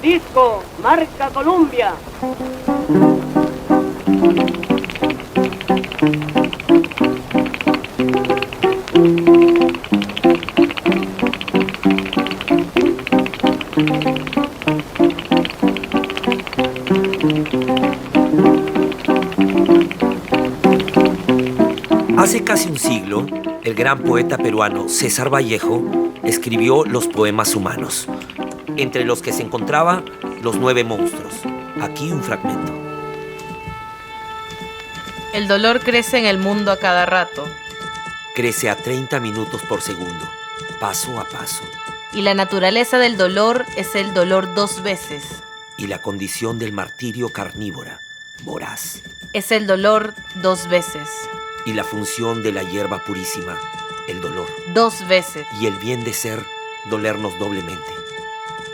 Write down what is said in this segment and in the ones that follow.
Disco, marca Columbia. Hace casi un siglo, el gran poeta peruano César Vallejo escribió Los poemas humanos, entre los que se encontraba Los 9 monstruos. Aquí un fragmento. El dolor crece en el mundo a cada rato. Crece a 30 minutos por segundo, paso a paso. Y la naturaleza del dolor es el dolor 2 veces. Y la condición del martirio carnívora, voraz. Es el dolor 2 veces. Y la función de la hierba purísima, el dolor. 2 veces. Y el bien de ser, dolernos doblemente.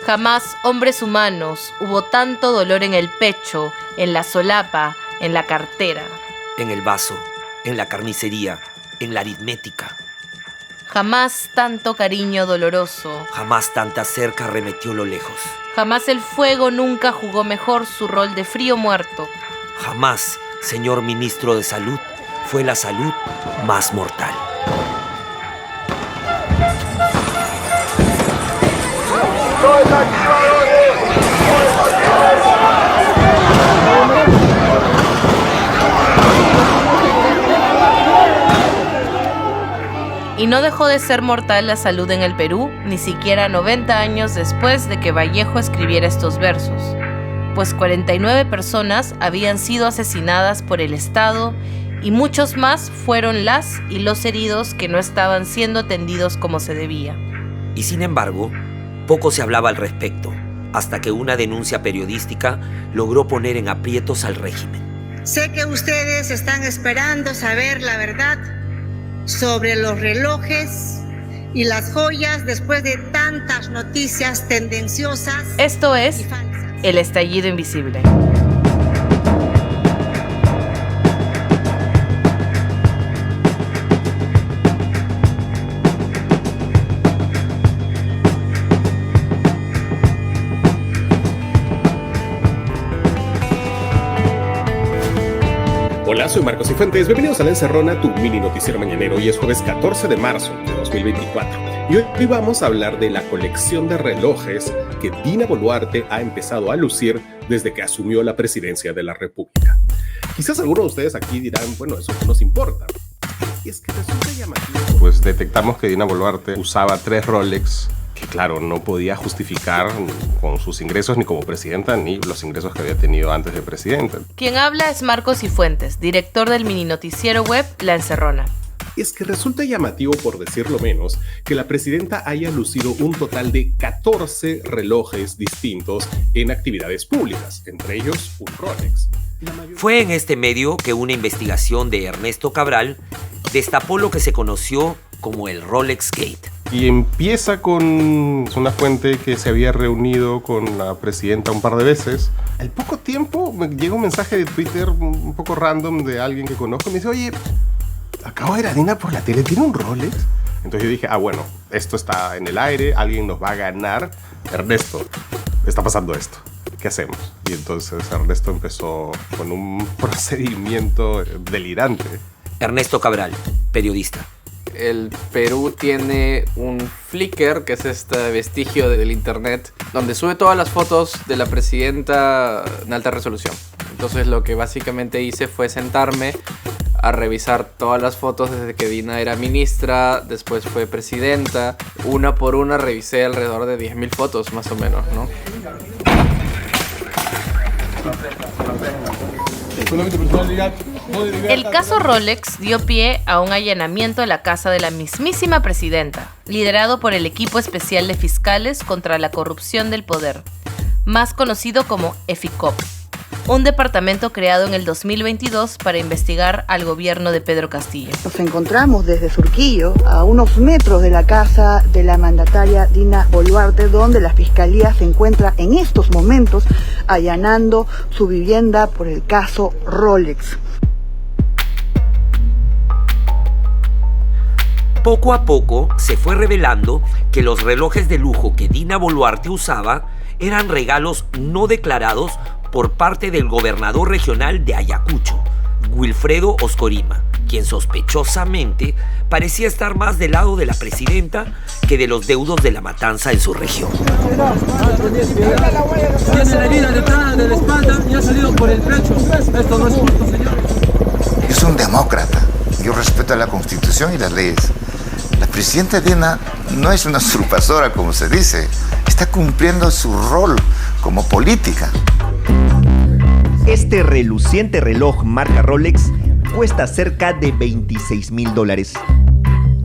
Jamás, hombres humanos, hubo tanto dolor en el pecho, en la solapa, en la cartera. En el vaso, en la carnicería, en la aritmética. Jamás tanto cariño doloroso. Jamás tanta cerca arremetió lo lejos. Jamás el fuego nunca jugó mejor su rol de frío muerto. Jamás, señor ministro de Salud, fue la salud más mortal. Y no dejó de ser mortal la salud en el Perú, ni siquiera 90 años después de que Vallejo escribiera estos versos, pues 49 personas habían sido asesinadas por el Estado y muchos más fueron las y los heridos que no estaban siendo atendidos como se debía. Y sin embargo, poco se hablaba al respecto, hasta que una denuncia periodística logró poner en aprietos al régimen. Sé que ustedes están esperando saber la verdad sobre los relojes y las joyas después de tantas noticias tendenciosas. Esto es y falsas. El estallido invisible. Hola, soy Marcos Cifuentes. Bienvenidos a La Encerrona, tu mini noticiero mañanero. Hoy es jueves 14 de marzo de 2024. Y hoy vamos a hablar de la colección de relojes que Dina Boluarte ha empezado a lucir desde que asumió la presidencia de la República. Quizás algunos de ustedes aquí dirán, bueno, eso no nos importa. Y es que resulta llamativo. Pues detectamos que Dina Boluarte usaba 3 Rolex que, claro, no podía justificar con sus ingresos ni como presidenta ni los ingresos que había tenido antes de presidenta. Quien habla es Marcos Cifuentes, director del mini noticiero web La Encerrona. Es que resulta llamativo, por decirlo menos, que la presidenta haya lucido un total de 14 relojes distintos en actividades públicas, entre ellos un Rolex. Fue en este medio que una investigación de Ernesto Cabral destapó lo que se conoció como el Rolex Gate. Y empieza con una fuente que se había reunido con la presidenta un par de veces. Al poco tiempo me llega un mensaje de Twitter un poco random de alguien que conozco y me dice, oye, acabo de ver a Dina por la tele, ¿tiene un Rolex? Entonces yo dije, bueno, esto está en el aire, alguien nos va a ganar. Ernesto, está pasando esto, ¿qué hacemos? Y entonces Ernesto empezó con un procedimiento delirante. Ernesto Cabral, periodista. El Perú tiene un Flickr, que es este vestigio del internet, donde sube todas las fotos de la presidenta en alta resolución. Entonces lo que básicamente hice fue sentarme a revisar todas las fotos desde que Dina era ministra, después fue presidenta. Una por una revisé alrededor de 10.000 fotos más o menos, ¿no? El caso Rolex dio pie a un allanamiento a la casa de la mismísima presidenta, liderado por el Equipo Especial de Fiscales contra la Corrupción del Poder, más conocido como EFICOP, un departamento creado en el 2022 para investigar al gobierno de Pedro Castillo. Nos encontramos desde Surquillo, a unos metros de la casa de la mandataria Dina Boluarte, donde la Fiscalía se encuentra en estos momentos allanando su vivienda por el caso Rolex. Poco a poco se fue revelando que los relojes de lujo que Dina Boluarte usaba eran regalos no declarados por parte del gobernador regional de Ayacucho, Wilfredo Oscorima, quien sospechosamente parecía estar más del lado de la presidenta que de los deudos de la matanza en su región. Tiene la herida detrás de la espalda y ha salido por el pecho. Esto no es justo, señor. Yo soy un demócrata. Yo respeto la Constitución y las leyes. La presidenta Dina no es una usurpadora, como se dice. Está cumpliendo su rol como política. Este reluciente reloj marca Rolex cuesta cerca de $26,000.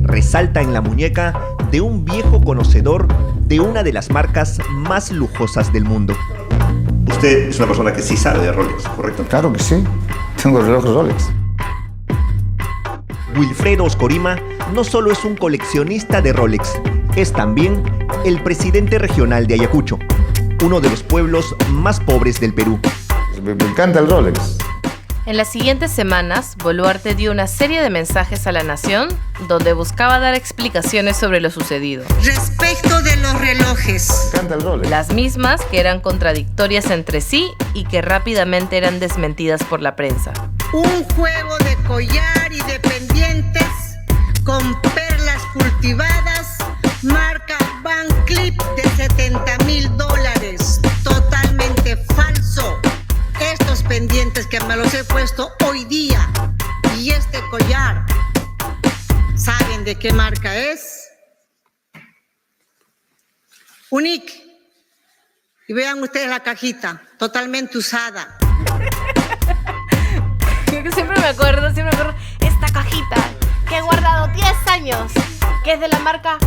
Resalta en la muñeca de un viejo conocedor de una de las marcas más lujosas del mundo. Usted es una persona que sí sabe de Rolex, ¿correcto? Claro que sí. Tengo relojes Rolex. Wilfredo Oscorima no solo es un coleccionista de Rolex, es también el presidente regional de Ayacucho, uno de los pueblos más pobres del Perú. Me encanta el Rolex. En las siguientes semanas, Boluarte dio una serie de mensajes a la nación donde buscaba dar explicaciones sobre lo sucedido. Respecto de los relojes, Me encanta el Rolex. Las mismas que eran contradictorias entre sí y que rápidamente eran desmentidas por la prensa. un juego de collar y de pendientes con perlas cultivadas, marca Van Cleef de $70,000. Totalmente falso. Estos pendientes que me los he puesto hoy día y este collar, ¿saben de qué marca es? Unique. Y vean ustedes la cajita, totalmente usada. Siempre me acuerdo, esta cajita que he guardado 10 años, que es de la marca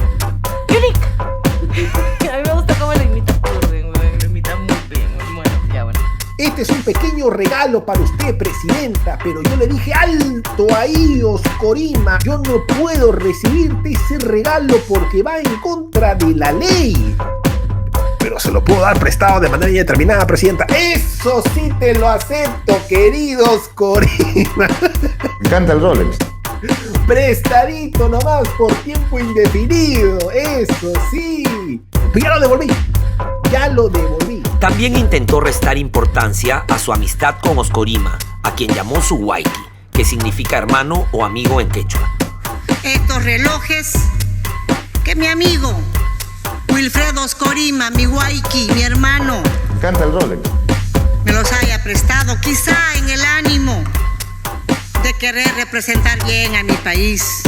Unique. A mí me gusta cómo lo imita Curwen, lo imita muy bien, bueno, ya bueno. Este es un pequeño regalo para usted, presidenta, pero yo le dije, alto ahí, Oscorima, yo no puedo recibirte ese regalo porque va en contra de la ley. Pero se lo puedo dar prestado de manera indeterminada, presidenta. Eso sí te lo acepto, querido Oscorima. Me encanta el Rolex. Prestadito nomás por tiempo indefinido, eso sí. Pero ya lo devolví. También intentó restar importancia a su amistad con Oscorima, a quien llamó su Waiki, que significa hermano o amigo en quechua. Estos relojes que mi amigo Wilfredo Oscorima, mi Waiki, mi hermano, Me encanta el Rolex. me los haya prestado, quizá en el ánimo de querer representar bien a mi país.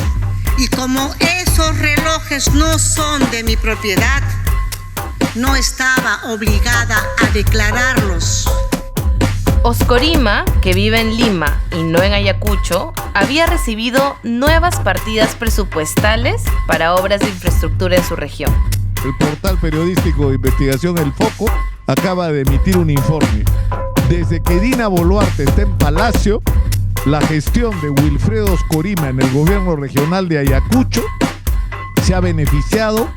Y como esos relojes no son de mi propiedad, no estaba obligada a declararlos. Oscorima, que vive en Lima y no en Ayacucho, había recibido nuevas partidas presupuestales para obras de infraestructura en su región. El portal periodístico de investigación El Foco acaba de emitir un informe. Desde que Dina Boluarte está en Palacio, la gestión de Wilfredo Oscorima en el gobierno regional de Ayacucho se ha beneficiado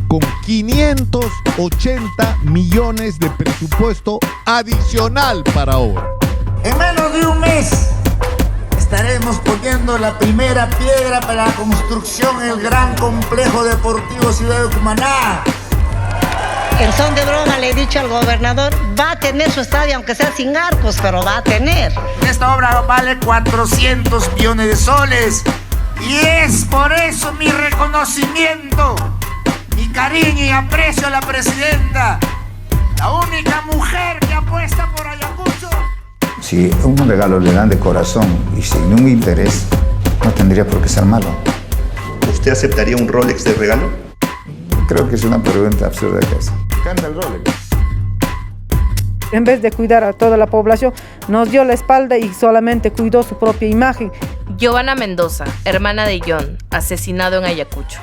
con 580 millones de presupuesto adicional para obra. En menos de un mes estaremos poniendo la primera piedra para la construcción del gran complejo deportivo Ciudad de Cumaná. En son de broma le he dicho al gobernador, va a tener su estadio, aunque sea sin arcos, pero va a tener. Esta obra vale 400 millones de soles y es por eso mi reconocimiento, mi cariño y aprecio a la presidenta, la única mujer que apuesta por Ayacucho. Si un regalo le dan de corazón y sin ningún interés, no tendría por qué ser malo. ¿Usted aceptaría un Rolex de regalo? Creo que es una pregunta absurda que hace. Me encanta el Rolex. En vez de cuidar a toda la población, nos dio la espalda y solamente cuidó su propia imagen. Giovanna Mendoza, hermana de John, asesinado en Ayacucho.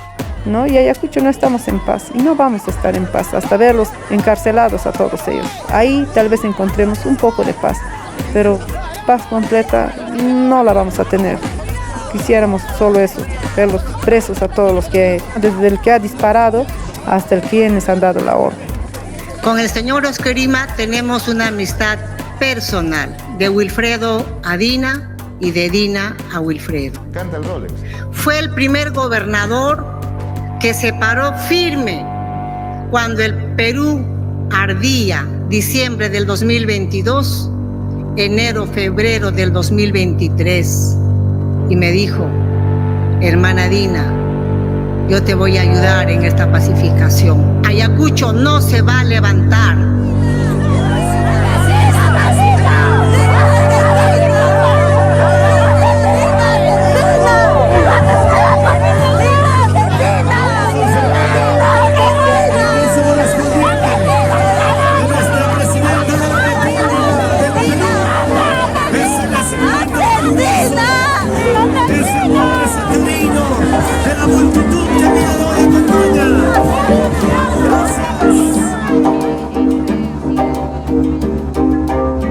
¿No? Y Ayacucho no estamos en paz y no vamos a estar en paz hasta verlos encarcelados a todos ellos. Ahí tal vez encontremos un poco de paz, pero paz completa no la vamos a tener. Quisiéramos solo eso, verlos presos a todos los que, desde el que ha disparado hasta el quienes han dado la orden. Con el señor Oscorima tenemos una amistad personal, de Wilfredo a Dina y de Dina a Wilfredo. Me encanta el Rolex. Fue el primer gobernador que se paró firme cuando el Perú ardía diciembre del 2022, enero, febrero del 2023, y me dijo: hermana Dina, yo te voy a ayudar en esta pacificación. Ayacucho no se va a levantar.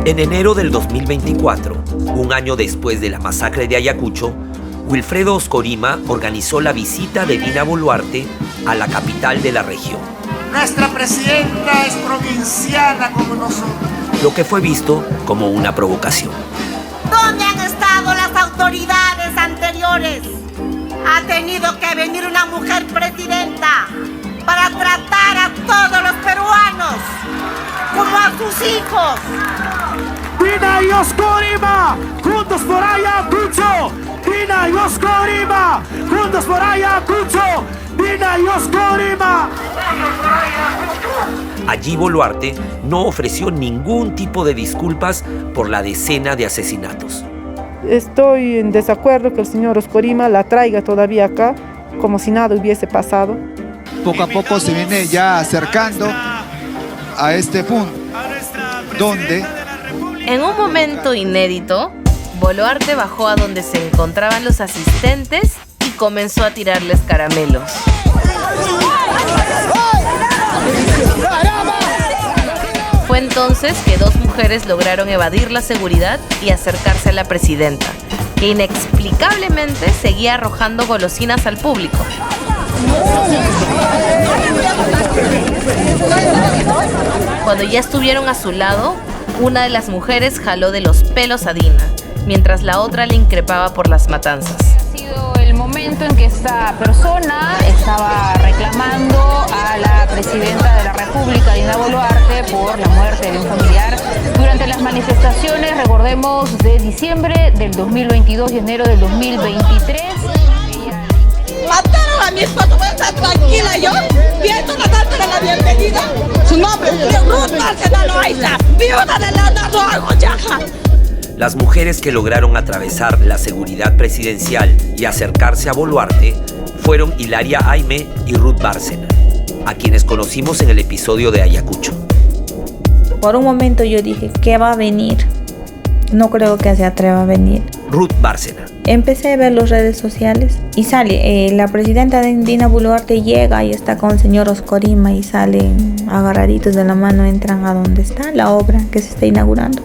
En enero del 2024, un año después de la masacre de Ayacucho, Wilfredo Oscorima organizó la visita de Dina Boluarte a la capital de la región. Nuestra presidenta es provinciana como nosotros. Lo que fue visto como una provocación. ¿Dónde han estado las autoridades anteriores? Ha tenido que venir una mujer presidenta para tratar a todos los peruanos como a sus hijos. Dina y Oscorima, juntos por Ayacucho. Dina y Oscorima, juntos por Ayacucho. Dina y Oscorima. Allí Boluarte no ofreció ningún tipo de disculpas por la decena de asesinatos. Estoy en desacuerdo que el señor Oscorima la traiga todavía acá, como si nada hubiese pasado. Poco a poco se viene ya acercando a este punto, donde... En un momento inédito, Boluarte bajó a donde se encontraban los asistentes y comenzó a tirarles caramelos. Fue entonces que dos mujeres lograron evadir la seguridad y acercarse a la presidenta, que inexplicablemente seguía arrojando golosinas al público. Cuando ya estuvieron a su lado, una de las mujeres jaló de los pelos a Dina, mientras la otra le increpaba por las matanzas. Ha sido el momento en que esta persona estaba reclamando a la presidenta de la República, Dina Boluarte, por la muerte de un familiar durante las manifestaciones, recordemos, de diciembre del 2022 y enero del 2023. Mataron a mi esposo, voy a estar tranquila yo, viendo a dándole la bienvenida. Su nombre es Ruth Bárcena Loaiza, viuda de Leonardo Argoyaja. Las mujeres que lograron atravesar la seguridad presidencial y acercarse a Boluarte fueron Hilaria Aime y Ruth Bárcena, a quienes conocimos en el episodio de Ayacucho. Por un momento yo dije, ¿qué va a venir? No creo que se atreva a venir. Ruth Bárcena. Empecé a ver las redes sociales y sale, la presidenta de Dina Boluarte llega y está con el señor Oscorima y salen agarraditos de la mano, entran a donde está la obra que se está inaugurando.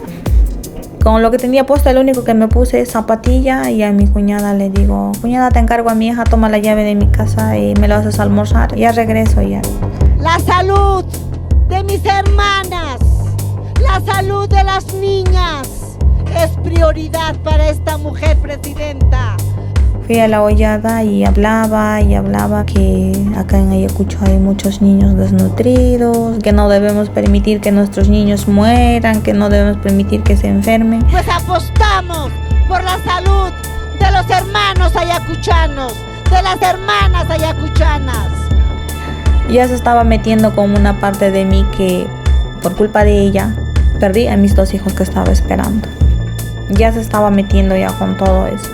Con lo que tenía puesto, el único que me puse es zapatilla, y a mi cuñada le digo, cuñada, te encargo a mi hija, toma la llave de mi casa y me lo haces almorzar. Ya regreso ya. La salud de mis hermanas, la salud de las niñas es prioridad para esta mujer presidenta. Fui a la hollada y hablaba que acá en Ayacucho hay muchos niños desnutridos, que no debemos permitir que nuestros niños mueran, que no debemos permitir que se enfermen. Pues apostamos por la salud de los hermanos ayacuchanos, de las hermanas ayacuchanas. Ya se estaba metiendo con una parte de mí que, por culpa de ella, perdí a mis dos hijos que estaba esperando. Ya se estaba metiendo ya con todo eso.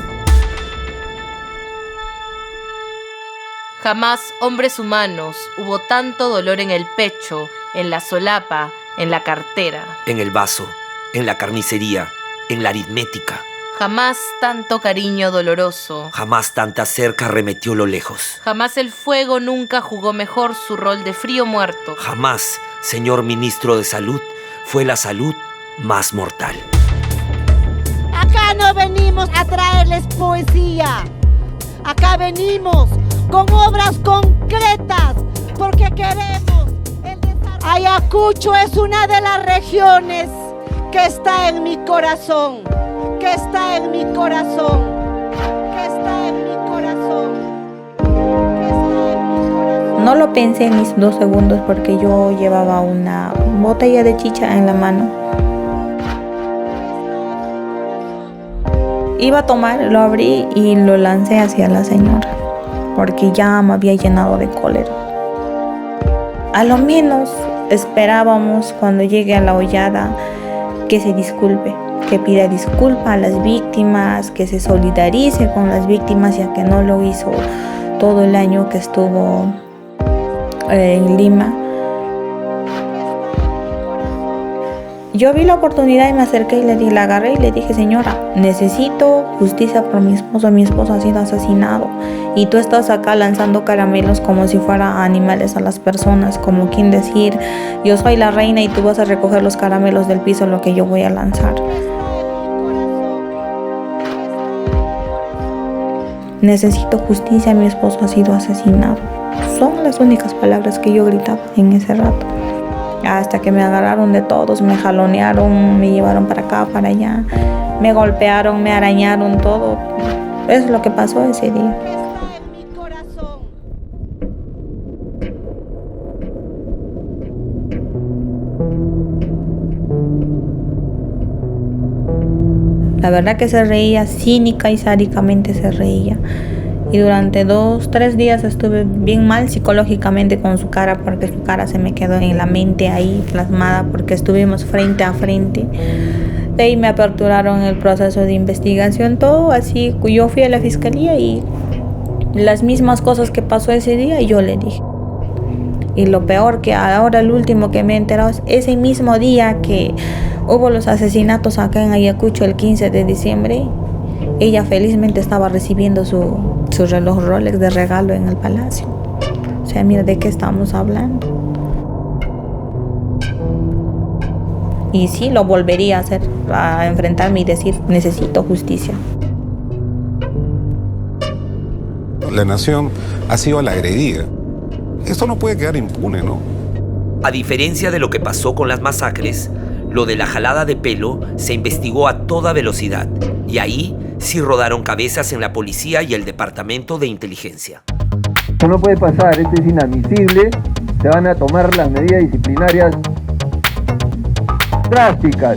Jamás, hombres humanos, hubo tanto dolor en el pecho, en la solapa, en la cartera. En el vaso, en la carnicería, en la aritmética. Jamás tanto cariño doloroso. Jamás tanta cerca arremetió lo lejos. Jamás el fuego nunca jugó mejor su rol de frío muerto. Jamás, señor ministro de Salud, fue la salud más mortal. Acá no venimos a traerles poesía. Acá venimos con obras concretas, porque queremos el desarrollo. Ayacucho es una de las regiones que está en mi corazón, que está en mi corazón, que está en mi corazón, que está en mi corazón. No lo pensé en mis 2 segundos porque yo llevaba una botella de chicha en la mano. Iba a tomar, lo abrí y lo lancé hacia la señora porque ya me había llenado de cólera. A lo menos esperábamos cuando llegue a la hollada que se disculpe, que pida disculpas a las víctimas, que se solidarice con las víctimas, ya que no lo hizo todo el año que estuvo en Lima. Yo vi la oportunidad y me acerqué y la agarré y le dije: señora, necesito justicia por mi esposo ha sido asesinado y tú estás acá lanzando caramelos como si fueran animales a las personas, como quien decir: yo soy la reina y tú vas a recoger los caramelos del piso, lo que yo voy a lanzar. Necesito justicia, mi esposo ha sido asesinado. Son las únicas palabras que yo gritaba en ese rato. Hasta que me agarraron de todos, me jalonearon, me llevaron para acá, para allá, me golpearon, me arañaron, todo. Es lo que pasó ese día. La verdad que se reía, cínica y sádicamente se reía. Y durante 2-3 días estuve bien mal psicológicamente con su cara, porque su cara se me quedó en la mente ahí plasmada, porque estuvimos frente a frente. De ahí me aperturaron el proceso de investigación, todo así. Yo fui a la fiscalía y las mismas cosas que pasó ese día yo le dije. Y lo peor, que ahora el último que me he enterado es ese mismo día que hubo los asesinatos acá en Ayacucho, el 15 de diciembre. Ella felizmente estaba recibiendo su reloj Rolex de regalo en el palacio. O sea, mira de qué estamos hablando. Y sí, lo volvería a hacer, a enfrentarme y decir: necesito justicia. La nación ha sido la agredida. Esto no puede quedar impune, ¿no? A diferencia de lo que pasó con las masacres, lo de la jalada de pelo se investigó a toda velocidad y ahí sí rodaron cabezas en la policía y el departamento de inteligencia. Esto no puede pasar, esto es inadmisible, se van a tomar las medidas disciplinarias drásticas.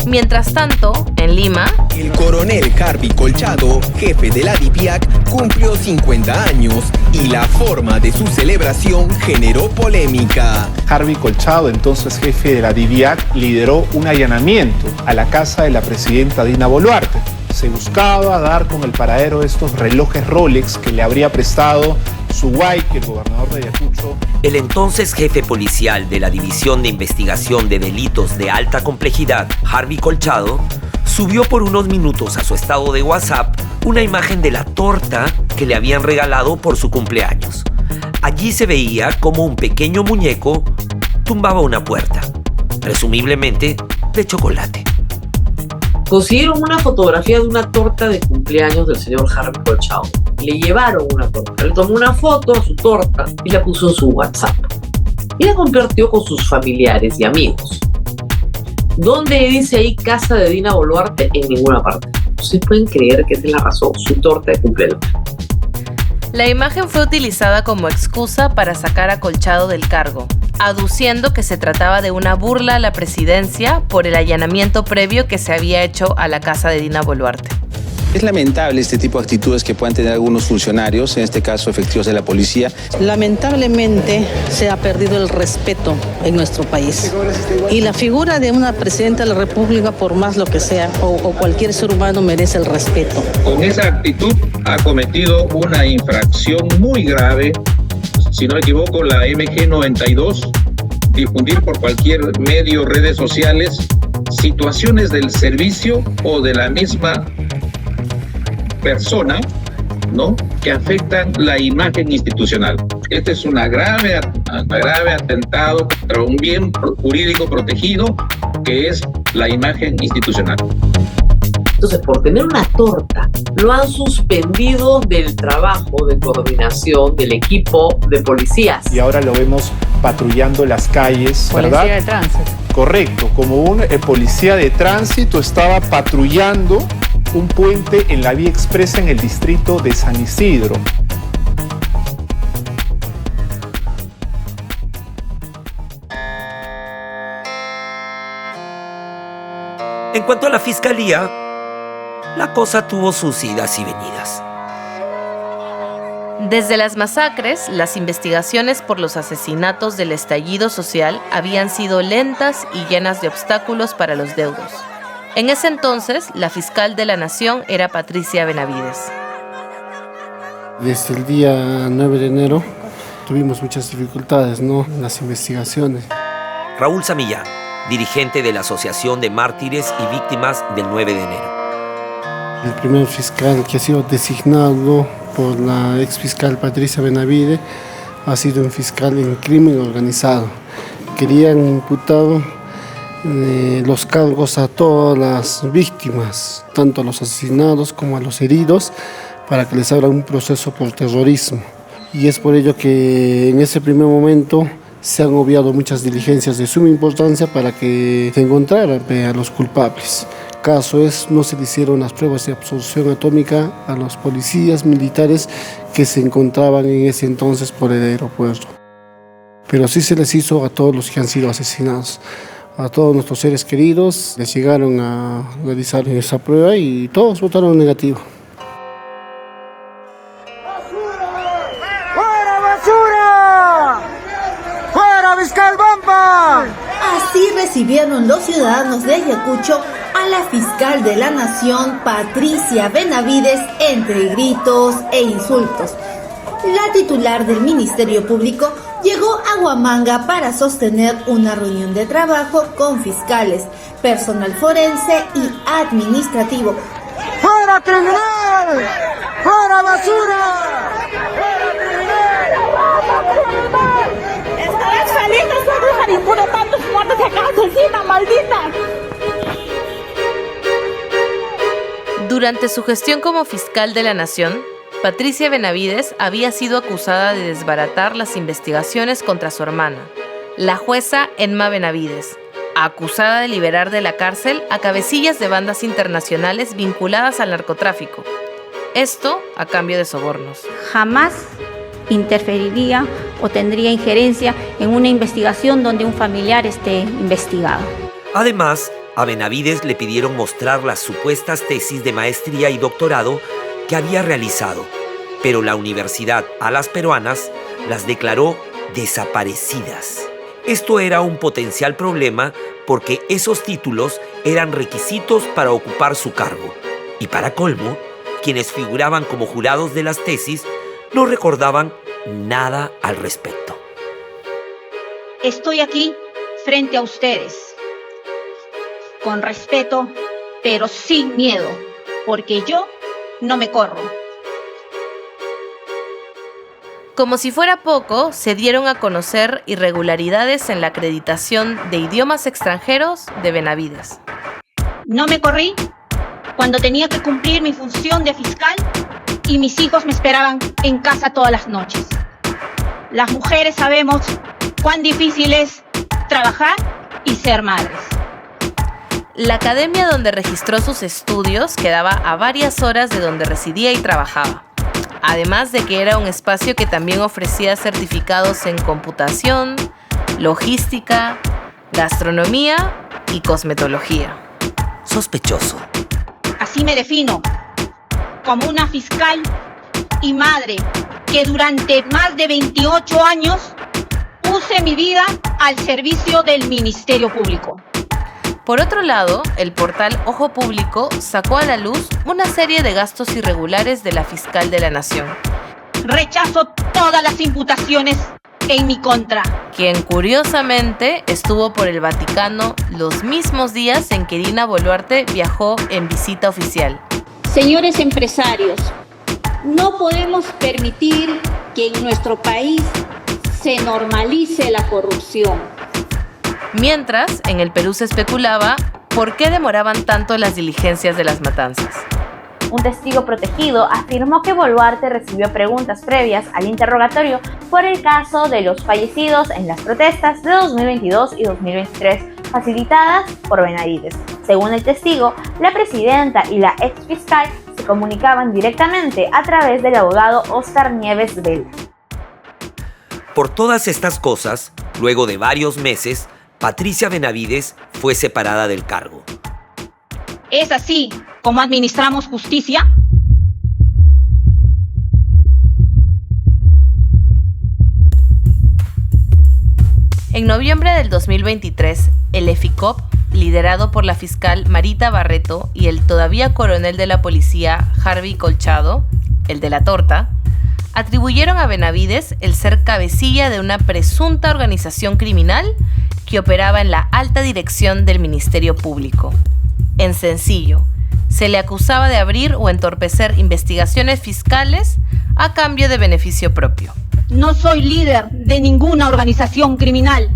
Mientras tanto, en Lima, el coronel Harvey Colchado, jefe de la DIVIAC, cumplió 50 años y la forma de su celebración generó polémica. Harvey Colchado, entonces jefe de la DIVIAC, lideró un allanamiento a la casa de la presidenta Dina Boluarte. Se buscaba dar con el paradero de estos relojes Rolex que le habría prestado Suwayqui, el gobernador de Ayacucho. El entonces jefe policial de la División de Investigación de Delitos de Alta Complejidad, Harvey Colchado, subió por unos minutos a su estado de WhatsApp una imagen de la torta que le habían regalado por su cumpleaños. Allí se veía como un pequeño muñeco tumbaba una puerta, presumiblemente de chocolate. Consiguieron una fotografía de una torta de cumpleaños del señor Harvey Colchado. Le llevaron una torta, le tomó una foto a su torta y la puso en su WhatsApp. Y la compartió con sus familiares y amigos. ¿Dónde dice ahí casa de Dina Boluarte? En ninguna parte. Ustedes pueden creer que esa es la razón, su torta de cumpleaños. La imagen fue utilizada como excusa para sacar a Colchado del cargo, aduciendo que se trataba de una burla a la presidencia por el allanamiento previo que se había hecho a la casa de Dina Boluarte. Es lamentable este tipo de actitudes que puedan tener algunos funcionarios, en este caso efectivos de la policía. Lamentablemente se ha perdido el respeto en nuestro país. Y la figura de una presidenta de la República, por más lo que sea, o cualquier ser humano, merece el respeto. Con esa actitud ha cometido una infracción muy grave, si no me equivoco, la MG 92, difundir por cualquier medio, redes sociales, situaciones del servicio o de la misma persona, ¿no?, que afectan la imagen institucional. Este es un grave atentado contra un bien jurídico protegido que es la imagen institucional. Entonces, por tener una torta, lo han suspendido del trabajo de coordinación del equipo de policías. Y ahora lo vemos patrullando las calles, ¿verdad? Policía de tránsito. Correcto, como un policía de tránsito estaba patrullando un puente en la vía expresa en el distrito de San Isidro. En cuanto a la fiscalía, la cosa tuvo sus idas y venidas. Desde las masacres, las investigaciones por los asesinatos del estallido social habían sido lentas y llenas de obstáculos para los deudos. En ese entonces, la fiscal de la Nación era Patricia Benavides. Desde el día 9 de enero tuvimos muchas dificultades, en las investigaciones. Raúl Samillán, dirigente de la Asociación de Mártires y Víctimas del 9 de enero. El primer fiscal que ha sido designado por la exfiscal Patricia Benavides ha sido un fiscal en crimen organizado. Querían imputar los cargos a todas las víctimas, tanto a los asesinados como a los heridos, para que les abra un proceso por terrorismo. Y es por ello que en ese primer momento se han obviado muchas diligencias de suma importancia para que se encontraran a los culpables. Caso es, no se le hicieron las pruebas de absorción atómica a los policías militares que se encontraban en ese entonces por el aeropuerto. Pero sí se les hizo a todos los que han sido asesinados. A todos nuestros seres queridos les llegaron a realizar esa prueba y todos votaron negativo. ¡Fuera basura! ¡Fuera Vizcalbamba! Así recibieron los ciudadanos de Ayacucho a la fiscal de la Nación, Patricia Benavides, entre gritos e insultos. La titular del Ministerio Público llegó a Huamanga para sostener una reunión de trabajo con fiscales, personal forense y administrativo. ¡Fuera criminal! ¡Fuera basura! ¡Fuera criminal! Estarás feliz después de impune tantos muertos que acá asesina, maldita. Durante su gestión como fiscal de la Nación, Patricia Benavides había sido acusada de desbaratar las investigaciones contra su hermana, la jueza Emma Benavides, acusada de liberar de la cárcel a cabecillas de bandas internacionales vinculadas al narcotráfico. Esto a cambio de sobornos. Jamás interferiría o tendría injerencia en una investigación donde un familiar esté investigado. Además, a Benavides le pidieron mostrar las supuestas tesis de maestría y doctorado que había realizado, pero la universidad a las peruanas las declaró desaparecidas. Esto era un potencial problema porque esos títulos eran requisitos para ocupar su cargo. Y para colmo, quienes figuraban como jurados de las tesis no recordaban nada al respecto. Estoy aquí frente a ustedes, con respeto, pero sin miedo, porque yo no me corro. Como si fuera poco, se dieron a conocer irregularidades en la acreditación de idiomas extranjeros de Benavides. No me corrí cuando tenía que cumplir mi función de fiscal y mis hijos me esperaban en casa todas las noches. Las mujeres sabemos cuán difícil es trabajar y ser madres. La academia donde registró sus estudios quedaba a varias horas de donde residía y trabajaba. Además de que era un espacio que también ofrecía certificados en computación, logística, gastronomía y cosmetología. Sospechoso. Así me defino, como una fiscal y madre que durante más de 28 años puse mi vida al servicio del Ministerio Público. Por otro lado, el portal Ojo Público sacó a la luz una serie de gastos irregulares de la fiscal de la Nación. Rechazo todas las imputaciones en mi contra. Quien curiosamente estuvo por el Vaticano los mismos días en que Dina Boluarte viajó en visita oficial. Señores empresarios, no podemos permitir que en nuestro país se normalice la corrupción. Mientras, en el Perú se especulaba por qué demoraban tanto las diligencias de las matanzas. Un testigo protegido afirmó que Boluarte recibió preguntas previas al interrogatorio por el caso de los fallecidos en las protestas de 2022 y 2023 facilitadas por Benavides. Según el testigo, la presidenta y la exfiscal se comunicaban directamente a través del abogado Óscar Nieves Vela. Por todas estas cosas, luego de varios meses, Patricia Benavides fue separada del cargo. ¿Es así como administramos justicia? En noviembre del 2023, el EFICOP, liderado por la fiscal Marita Barreto y el todavía coronel de la policía Harvey Colchado, el de la torta, atribuyeron a Benavides el ser cabecilla de una presunta organización criminal que operaba en la alta dirección del Ministerio Público. En sencillo, se le acusaba de abrir o entorpecer investigaciones fiscales a cambio de beneficio propio. No soy líder de ninguna organización criminal.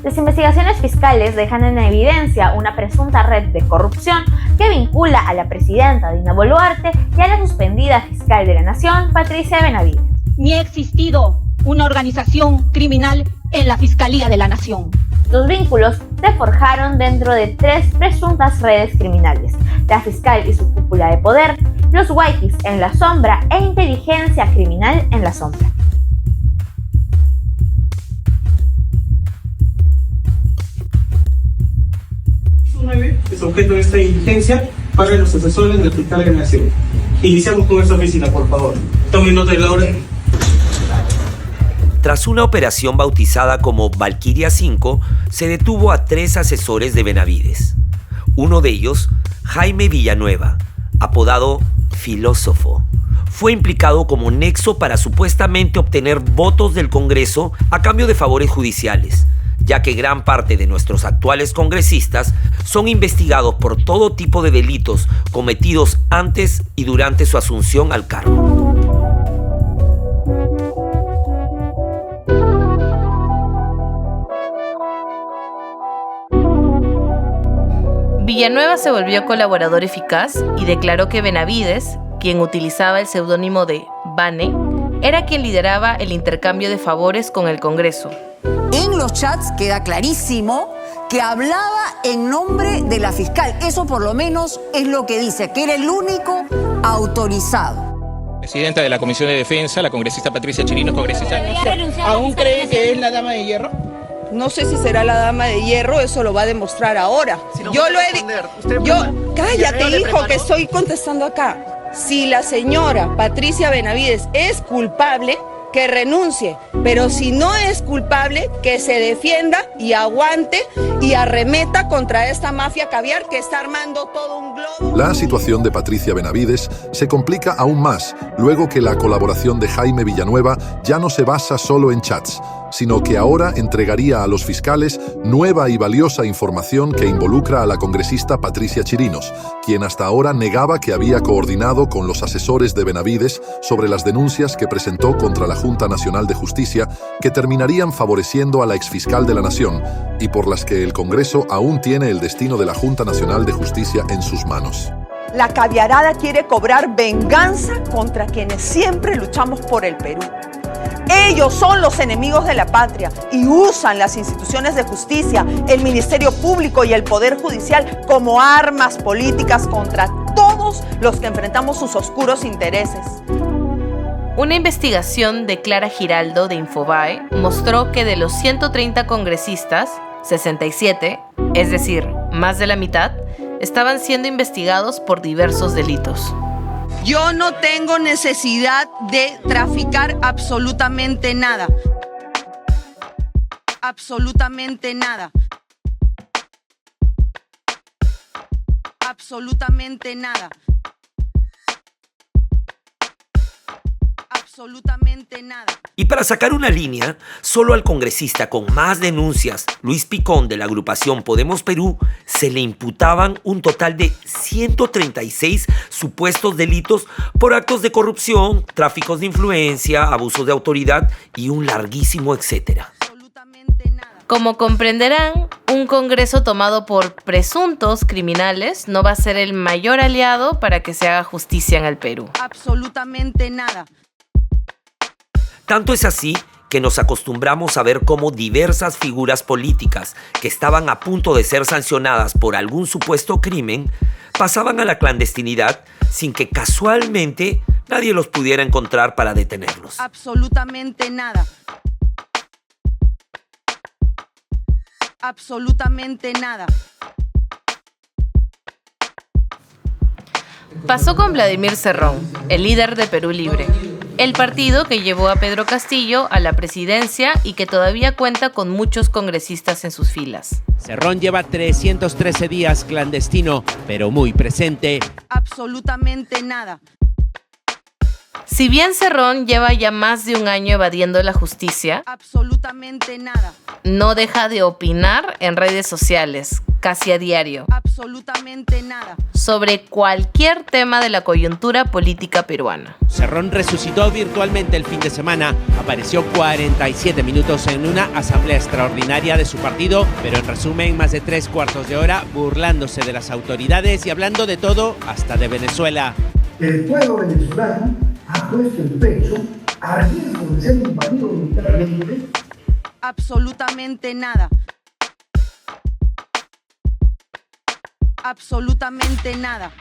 Las investigaciones fiscales dejan en evidencia una presunta red de corrupción que vincula a la presidenta Dina Boluarte y a la suspendida fiscal de la Nación, Patricia Benavides. Ni ha existido una organización criminal en la Fiscalía de la Nación. Los vínculos se forjaron dentro de 3 presuntas redes criminales: la fiscal y su cúpula de poder, los Waikis en la sombra e inteligencia criminal en la sombra. Es objeto de esta diligencia para los asesores del fiscal de la Nación. Iniciamos con esta oficina, por favor. Tomen nota de la orden. Tras una operación bautizada como Valquiria 5, se detuvo a 3 asesores de Benavides. Uno de ellos, Jaime Villanueva, apodado Filósofo, fue implicado como nexo para supuestamente obtener votos del Congreso a cambio de favores judiciales, ya que gran parte de nuestros actuales congresistas son investigados por todo tipo de delitos cometidos antes y durante su asunción al cargo. Villanueva se volvió colaborador eficaz y declaró que Benavides, quien utilizaba el seudónimo de Bane, era quien lideraba el intercambio de favores con el Congreso. En los chats queda clarísimo que hablaba en nombre de la fiscal. Eso por lo menos es lo que dice, que era el único autorizado. Presidenta de la Comisión de Defensa, la congresista Patricia Chirinos, congresista. ¿Aún cree que es la dama de hierro? No sé si será la dama de hierro, eso lo va a demostrar ahora. Si no, yo lo he dicho. Cállate, hijo, que estoy contestando acá. Si la señora Patricia Benavides es culpable, que renuncie, pero si no es culpable, que se defienda y aguante y arremeta contra esta mafia caviar que está armando todo un globo. La situación de Patricia Benavides se complica aún más luego que la colaboración de Jaime Villanueva ya no se basa solo en chats, sino que ahora entregaría a los fiscales nueva y valiosa información que involucra a la congresista Patricia Chirinos, quien hasta ahora negaba que había coordinado con los asesores de Benavides sobre las denuncias que presentó contra la Junta Nacional de Justicia, que terminarían favoreciendo a la exfiscal de la Nación y por las que el Congreso aún tiene el destino de la Junta Nacional de Justicia en sus manos. La caviarada quiere cobrar venganza contra quienes siempre luchamos por el Perú. Ellos son los enemigos de la patria y usan las instituciones de justicia, el Ministerio Público y el Poder Judicial como armas políticas contra todos los que enfrentamos sus oscuros intereses. Una investigación de Clara Giraldo de Infobae mostró que de los 130 congresistas, 67, es decir, más de la mitad, estaban siendo investigados por diversos delitos. Yo no tengo necesidad de traficar absolutamente nada. Absolutamente nada. Absolutamente nada. Absolutamente nada. Y para sacar una línea, solo al congresista con más denuncias, Luis Picón de la agrupación Podemos Perú, se le imputaban un total de 136 supuestos delitos por actos de corrupción, tráficos de influencia, abusos de autoridad y un larguísimo etcétera. Como comprenderán, un Congreso tomado por presuntos criminales no va a ser el mayor aliado para que se haga justicia en el Perú. Absolutamente nada. Tanto es así que nos acostumbramos a ver cómo diversas figuras políticas que estaban a punto de ser sancionadas por algún supuesto crimen pasaban a la clandestinidad sin que casualmente nadie los pudiera encontrar para detenerlos. Absolutamente nada. Absolutamente nada. Pasó con Vladimir Cerrón, el líder de Perú Libre, el partido que llevó a Pedro Castillo a la presidencia y que todavía cuenta con muchos congresistas en sus filas. Cerrón lleva 313 días clandestino, pero muy presente. Absolutamente nada. Si bien Cerrón lleva ya más de un año evadiendo la justicia, absolutamente nada, no deja de opinar en redes sociales, casi a diario, absolutamente nada, sobre cualquier tema de la coyuntura política peruana. Cerrón resucitó virtualmente el fin de semana, apareció 47 minutos en una asamblea extraordinaria de su partido, pero en resumen más de 3/4 de hora burlándose de las autoridades y hablando de todo, hasta de Venezuela. El pueblo venezolano ha puesto el pecho a riesgo de ser invadido militarmente. Absolutamente nada. Absolutamente nada.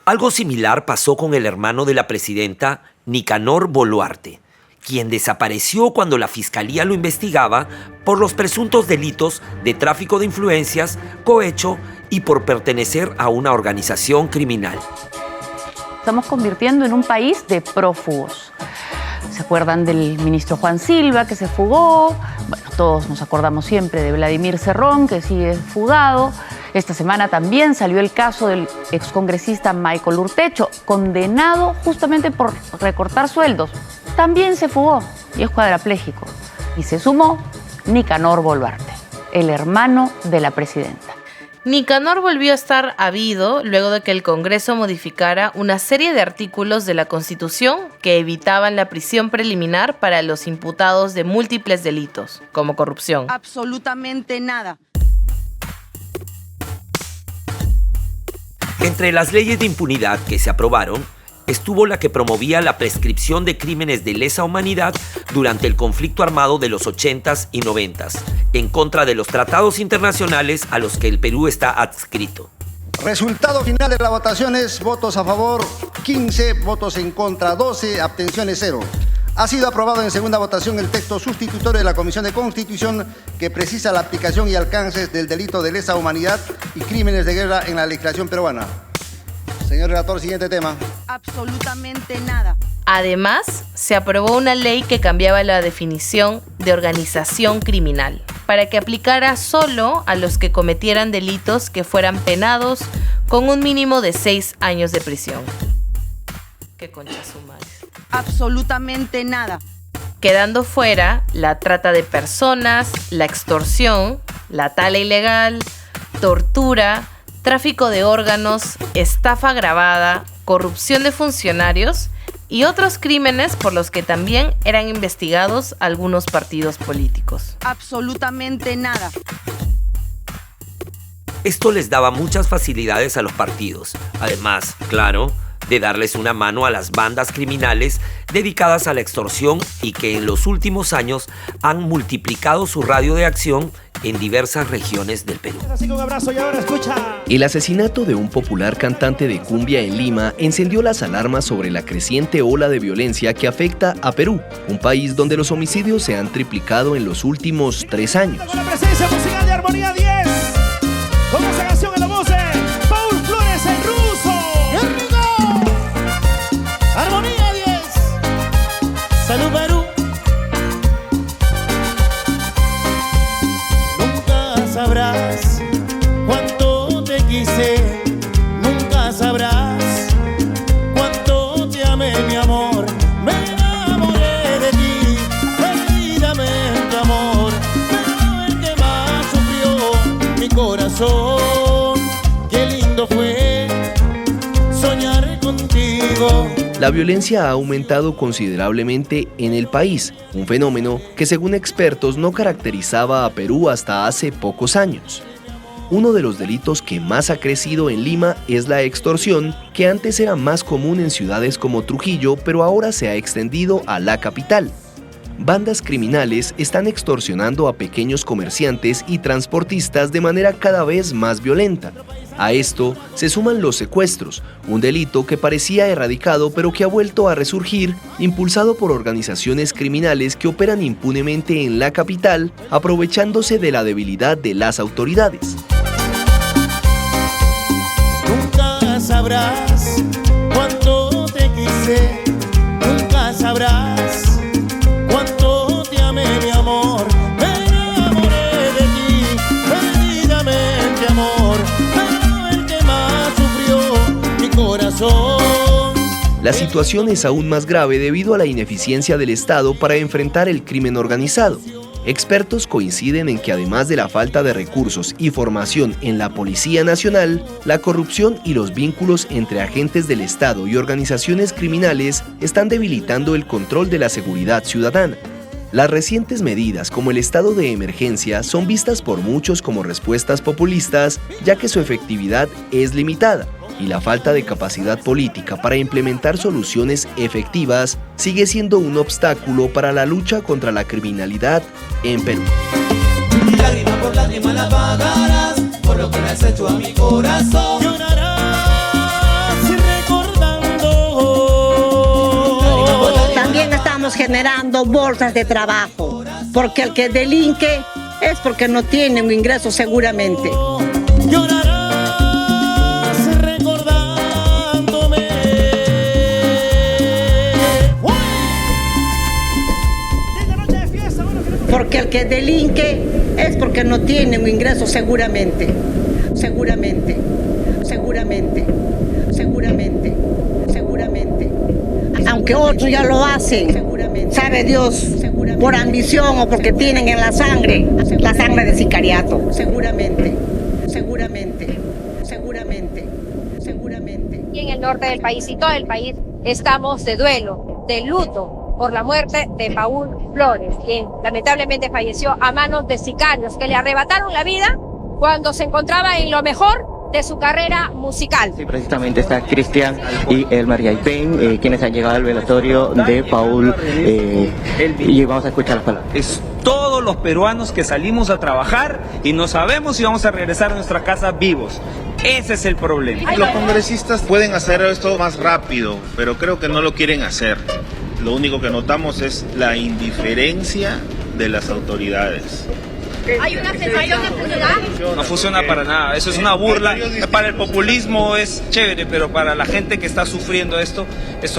Algo similar pasó con el hermano de la presidenta, Nicanor Boluarte, quien desapareció cuando la fiscalía lo investigaba por los presuntos delitos de tráfico de influencias, cohecho y por pertenecer a una organización criminal. Estamos convirtiendo en un país de prófugos. ¿Se acuerdan del ministro Juan Silva que se fugó? Bueno, todos nos acordamos siempre de Vladimir Cerrón que sigue fugado. Esta semana también salió el caso del excongresista Michael Urtecho, condenado justamente por recortar sueldos. También se fugó y es cuadraplégico. Y se sumó Nicanor Boluarte, el hermano de la presidenta. Nicanor volvió a estar habido luego de que el Congreso modificara una serie de artículos de la Constitución que evitaban la prisión preliminar para los imputados de múltiples delitos, como corrupción. Absolutamente nada. Entre las leyes de impunidad que se aprobaron, estuvo la que promovía la prescripción de crímenes de lesa humanidad durante el conflicto armado de los 80s y 90s, en contra de los tratados internacionales a los que el Perú está adscrito. Resultado final de la votación es votos a favor 15, votos en contra 12, abstenciones 0. Ha sido aprobado en segunda votación el texto sustitutorio de la Comisión de Constitución que precisa la aplicación y alcances del delito de lesa humanidad y crímenes de guerra en la legislación peruana. Señor relator, siguiente tema. Absolutamente nada. Además, se aprobó una ley que cambiaba la definición de organización criminal para que aplicara solo a los que cometieran delitos que fueran penados con un mínimo de 6 años de prisión. ¿Qué concha su madre? Absolutamente nada. Quedando fuera la trata de personas, la extorsión, la tala ilegal, tortura, tráfico de órganos, estafa agravada, corrupción de funcionarios y otros crímenes por los que también eran investigados algunos partidos políticos. Absolutamente nada. Esto les daba muchas facilidades a los partidos, además, claro, de darles una mano a las bandas criminales dedicadas a la extorsión y que en los últimos años han multiplicado su radio de acción en diversas regiones del Perú. Así que un abrazo y ahora escucha. El asesinato de un popular cantante de cumbia en Lima encendió las alarmas sobre la creciente ola de violencia que afecta a Perú, un país donde los homicidios se han triplicado en los últimos 3 años. Con la presencia musical de Armonía 10, con esa canción en la voz de Paul Flores el Ruso. Armonía 10. Salud Perú. Nunca sabrás cuánto te quise. Nunca sabrás cuánto te amé, mi amor. Me enamoré de ti, perdidamente amor. Pero el que más sufrió mi corazón. Qué lindo fue soñar contigo. La violencia ha aumentado considerablemente en el país, un fenómeno que según expertos no caracterizaba a Perú hasta hace pocos años. Uno de los delitos que más ha crecido en Lima es la extorsión, que antes era más común en ciudades como Trujillo, pero ahora se ha extendido a la capital. Bandas criminales están extorsionando a pequeños comerciantes y transportistas de manera cada vez más violenta. A esto se suman los secuestros, un delito que parecía erradicado pero que ha vuelto a resurgir, impulsado por organizaciones criminales que operan impunemente en la capital, aprovechándose de la debilidad de las autoridades. Nunca sabrás cuánto te quise, nunca sabrás cuánto te amé, mi amor. Me enamoré de ti, perdidamente, amor, pero el que más sufrió, mi corazón. La situación es aún más grave debido a la ineficiencia del Estado para enfrentar el crimen organizado. Expertos coinciden en que además de la falta de recursos y formación en la Policía Nacional, la corrupción y los vínculos entre agentes del Estado y organizaciones criminales están debilitando el control de la seguridad ciudadana. Las recientes medidas como el estado de emergencia son vistas por muchos como respuestas populistas, ya que su efectividad es limitada y la falta de capacidad política para implementar soluciones efectivas sigue siendo un obstáculo para la lucha contra la criminalidad en Perú. Lágrima por lágrima la pagarás, por lo que le has hecho a mi corazón. Llorarás recordando. También estamos generando bolsas de trabajo, porque el que delinque es porque no tiene un ingreso seguramente. Porque el que delinque es porque no tiene un ingreso seguramente. Aunque otros ya lo hacen, sabe Dios, por ambición o porque tienen en la sangre de sicariato. Seguramente. Y en el norte del país y todo el país estamos de duelo, de luto, por la muerte de Paul Flores, quien lamentablemente falleció a manos de sicarios que le arrebataron la vida cuando se encontraba en lo mejor de su carrera musical. Sí, precisamente está Cristian y Elmer Yaipen, quienes han llegado al velatorio de Paul, y vamos a escuchar las palabras. Es todos los peruanos que salimos a trabajar y no sabemos si vamos a regresar a nuestra casa vivos. Ese es el problema. Los congresistas pueden hacer esto más rápido, pero creo que no lo quieren hacer. Lo único que notamos es la indiferencia de las autoridades. ¿Hay una sensación de impunidad? No funciona para nada, eso es una burla. Para el populismo es chévere, pero para la gente que está sufriendo esto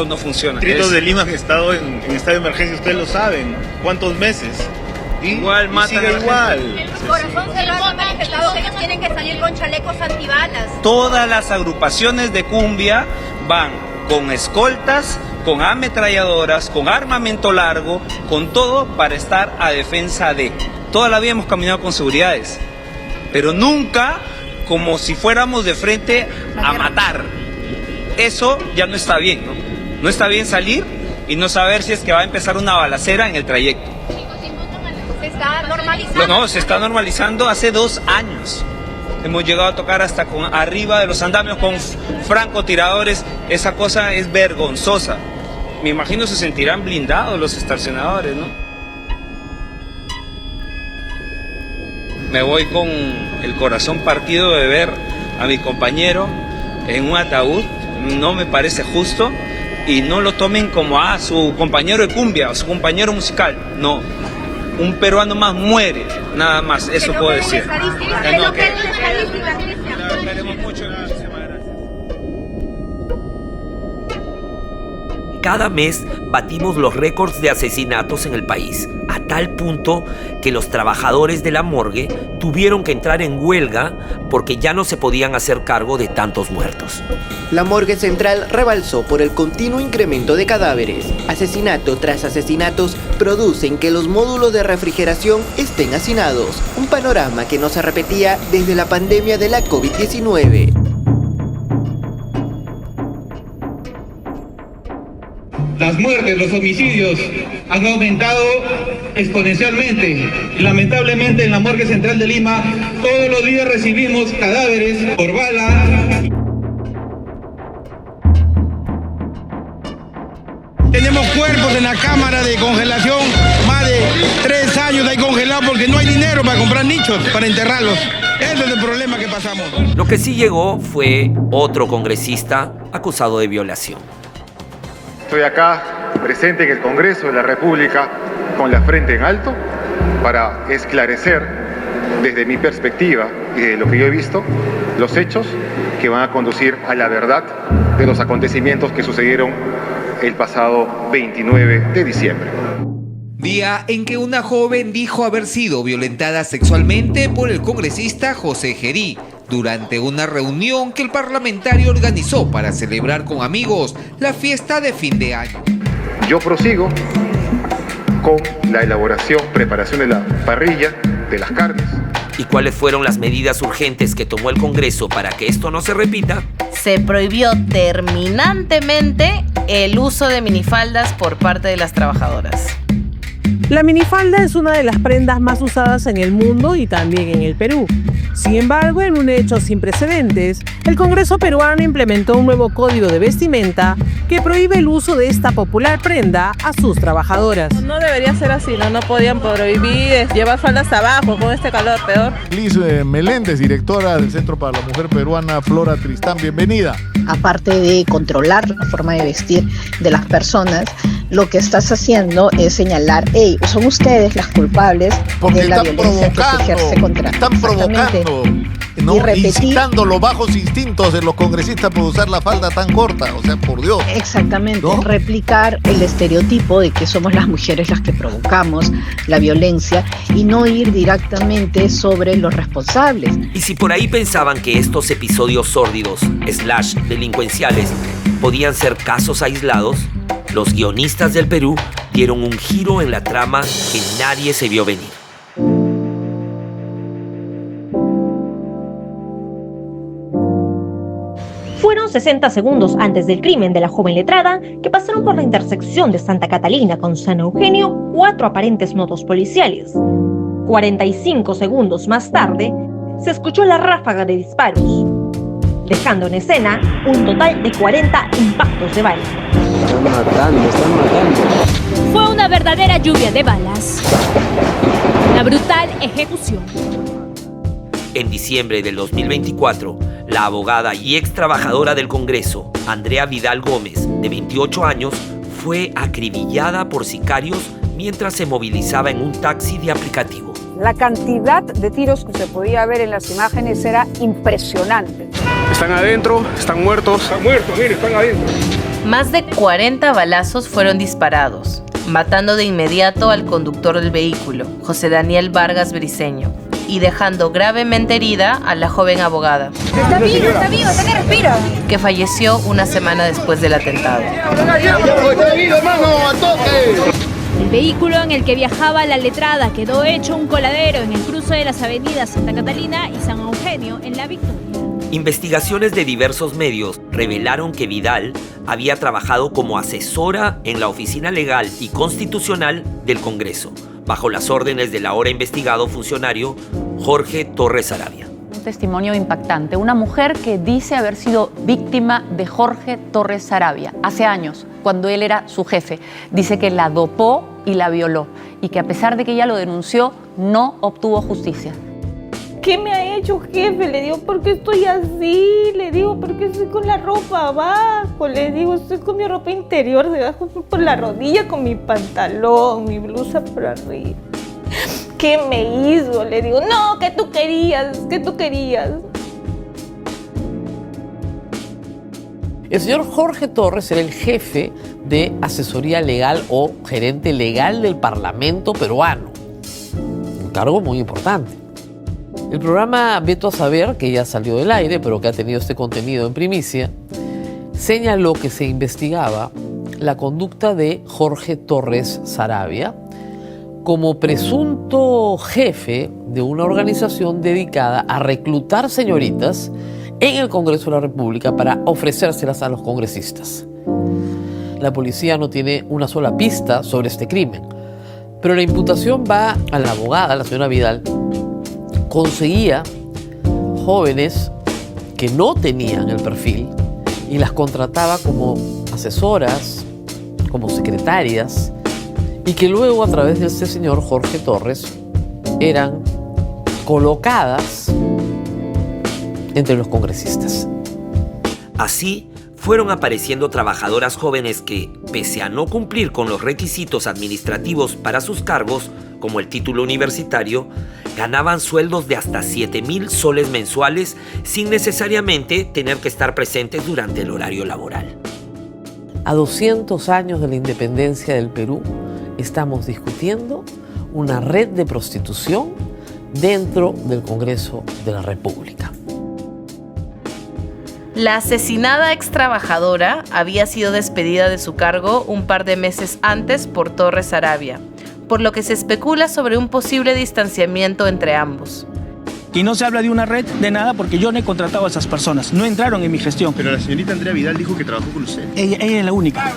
no funciona. Los distritos de Lima han estado en estado de emergencia, ustedes lo saben. ¿Cuántos meses? Igual matan sigue igual. El corazón se lo han manifestado que ellos tienen que salir con chalecos antibalas. Todas las agrupaciones de cumbia van con escoltas, con ametralladoras, con armamento largo, con todo para estar a defensa de. Toda la vida hemos caminado con seguridades, pero nunca como si fuéramos de frente a matar. Eso ya no está bien, ¿no? No está bien salir y no saber si es que va a empezar una balacera en el trayecto. ¿Se está normalizando? No, se está normalizando hace 2 años. Hemos llegado a tocar hasta arriba de los andamios con francotiradores. Esa cosa es vergonzosa. Me imagino se sentirán blindados los estacionadores, ¿no? Me voy con el corazón partido de ver a mi compañero en un ataúd. No me parece justo y no lo tomen como su compañero de cumbia o su compañero musical. No, un peruano más muere, nada más, eso puedo decir. Cada mes batimos los récords de asesinatos en el país, a tal punto que los trabajadores de la morgue tuvieron que entrar en huelga porque ya no se podían hacer cargo de tantos muertos. La morgue central rebalsó por el continuo incremento de cadáveres. Asesinato tras asesinatos producen que los módulos de refrigeración estén hacinados, un panorama que no se repetía desde la pandemia de la COVID-19. Las muertes, los homicidios han aumentado exponencialmente. Lamentablemente en la morgue central de Lima todos los días recibimos cadáveres por bala. Tenemos cuerpos en la cámara de congelación, más de 3 años ahí congelados porque no hay dinero para comprar nichos para enterrarlos. Ese es el problema que pasamos. Lo que sí llegó fue otro congresista acusado de violación. Estoy acá presente en el Congreso de la República con la frente en alto para esclarecer desde mi perspectiva y de lo que yo he visto, los hechos que van a conducir a la verdad de los acontecimientos que sucedieron el pasado 29 de diciembre. Día en que una joven dijo haber sido violentada sexualmente por el congresista José Gerí durante una reunión que el parlamentario organizó para celebrar con amigos la fiesta de fin de año. Yo prosigo con la elaboración, preparación de la parrilla, de las carnes. ¿Y cuáles fueron las medidas urgentes que tomó el Congreso para que esto no se repita? Se prohibió terminantemente el uso de minifaldas por parte de las trabajadoras. La minifalda es una de las prendas más usadas en el mundo y también en el Perú. Sin embargo, en un hecho sin precedentes, el Congreso peruano implementó un nuevo código de vestimenta que prohíbe el uso de esta popular prenda a sus trabajadoras. No debería ser así, no podían prohibir llevar faldas abajo con este calor peor. Liz Meléndez, directora del Centro para la Mujer Peruana, Flora Tristán, bienvenida. Aparte de controlar la forma de vestir de las personas, lo que estás haciendo es señalar, hey, son ustedes las culpables de la violencia que se ejerce contra. Están provocando, ¿no? Incitando los bajos instintos de los congresistas por usar la falda tan corta, o sea, por Dios. Exactamente, ¿no? Replicar el estereotipo de que somos las mujeres las que provocamos la violencia y no ir directamente sobre los responsables. Y si por ahí pensaban que estos episodios sórdidos, delincuenciales, podían ser casos aislados, los guionistas del Perú dieron un giro en la trama que nadie se vio venir. Fueron 60 segundos antes del crimen de la joven letrada que pasaron por la intersección de Santa Catalina con San Eugenio 4 aparentes motos policiales. 45 segundos más tarde, se escuchó la ráfaga de disparos, dejando en escena un total de 40 impactos de bala. Están matando. Fue una verdadera lluvia de balas. La brutal ejecución. En diciembre del 2024, la abogada y ex trabajadora del Congreso, Andrea Vidal Gómez, de 28 años, fue acribillada por sicarios mientras se movilizaba en un taxi de aplicativo. La cantidad de tiros que se podía ver en las imágenes era impresionante. Están adentro, están muertos. Están muertos, mire, están adentro. Más de 40 balazos fueron disparados, matando de inmediato al conductor del vehículo, José Daniel Vargas Briceño, y dejando gravemente herida a la joven abogada. Está vivo, está que respira. Que falleció una semana después del atentado. El vehículo en el que viajaba la letrada quedó hecho un coladero en el cruce de las avenidas Santa Catalina y San Eugenio en La Victoria. Investigaciones de diversos medios revelaron que Vidal había trabajado como asesora en la Oficina Legal y Constitucional del Congreso, bajo las órdenes del ahora investigado funcionario Jorge Torres Sarabia. Un testimonio impactante. Una mujer que dice haber sido víctima de Jorge Torres Sarabia hace años, cuando él era su jefe. Dice que la dopó y la violó y que a pesar de que ella lo denunció, no obtuvo justicia. ¿Qué me ha hecho, jefe? Le digo, ¿por qué estoy así? Le digo, ¿por qué estoy con la ropa abajo? Le digo, estoy con mi ropa interior debajo por la rodilla, con mi pantalón, mi blusa por arriba. ¿Qué me hizo? Le digo, no, que tú querías, que tú querías. El señor Jorge Torres era el jefe de asesoría legal o gerente legal del Parlamento peruano. Un cargo muy importante. El programa Veto a Saber, que ya salió del aire, pero que ha tenido este contenido en primicia, señaló que se investigaba la conducta de Jorge Torres Sarabia como presunto jefe de una organización dedicada a reclutar señoritas en el Congreso de la República para ofrecérselas a los congresistas. La policía no tiene una sola pista sobre este crimen, pero la imputación va a la abogada, la señora Vidal. Conseguía jóvenes que no tenían el perfil y las contrataba como asesoras, como secretarias, y que luego a través de este señor Jorge Torres eran colocadas entre los congresistas. Así fueron apareciendo trabajadoras jóvenes que, pese a no cumplir con los requisitos administrativos para sus cargos, como el título universitario, ganaban sueldos de hasta 7.000 soles mensuales sin necesariamente tener que estar presentes durante el horario laboral. A 200 años de la independencia del Perú, estamos discutiendo una red de prostitución dentro del Congreso de la República. La asesinada ex trabajadora había sido despedida de su cargo un par de meses antes por Torres Arabia, por lo que se especula sobre un posible distanciamiento entre ambos. Y no se habla de una red de nada porque yo no he contratado a esas personas, no entraron en mi gestión. Pero la señorita Andrea Vidal dijo que trabajó con usted. Ella es la única.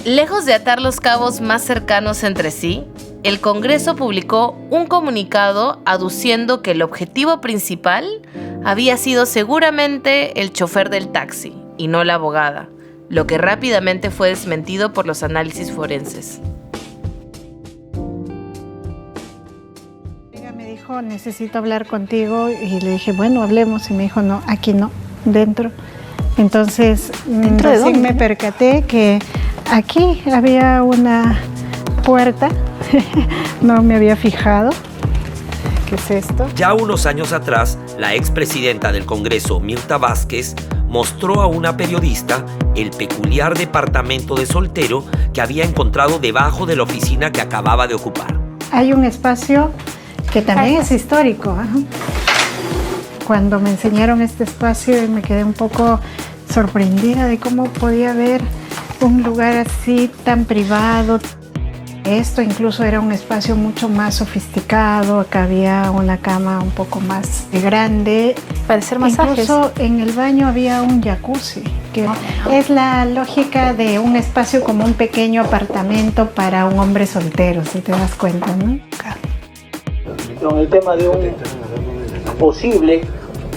Lejos de atar los cabos más cercanos entre sí, el Congreso publicó un comunicado aduciendo que el objetivo principal había sido seguramente el chofer del taxi y no la abogada, lo que rápidamente fue desmentido por los análisis forenses. Ella me dijo, necesito hablar contigo, y le dije, bueno, hablemos, y me dijo, no, aquí no, dentro. Entonces, recién me percaté que aquí había una puerta, no me había fijado. ¿Qué es esto? Ya unos años atrás, la expresidenta del Congreso, Mirta Vázquez, mostró a una periodista el peculiar departamento de soltero que había encontrado debajo de la oficina que acababa de ocupar. Hay un espacio que también es histórico. Cuando me enseñaron este espacio me quedé un poco sorprendida de cómo podía haber un lugar así tan privado. Esto incluso era un espacio mucho más sofisticado, acá había una cama un poco más grande. Para hacer masajes. Incluso en el baño había un jacuzzi, que es la lógica de un espacio como un pequeño apartamento para un hombre soltero, si te das cuenta, ¿no? Con el tema de un posible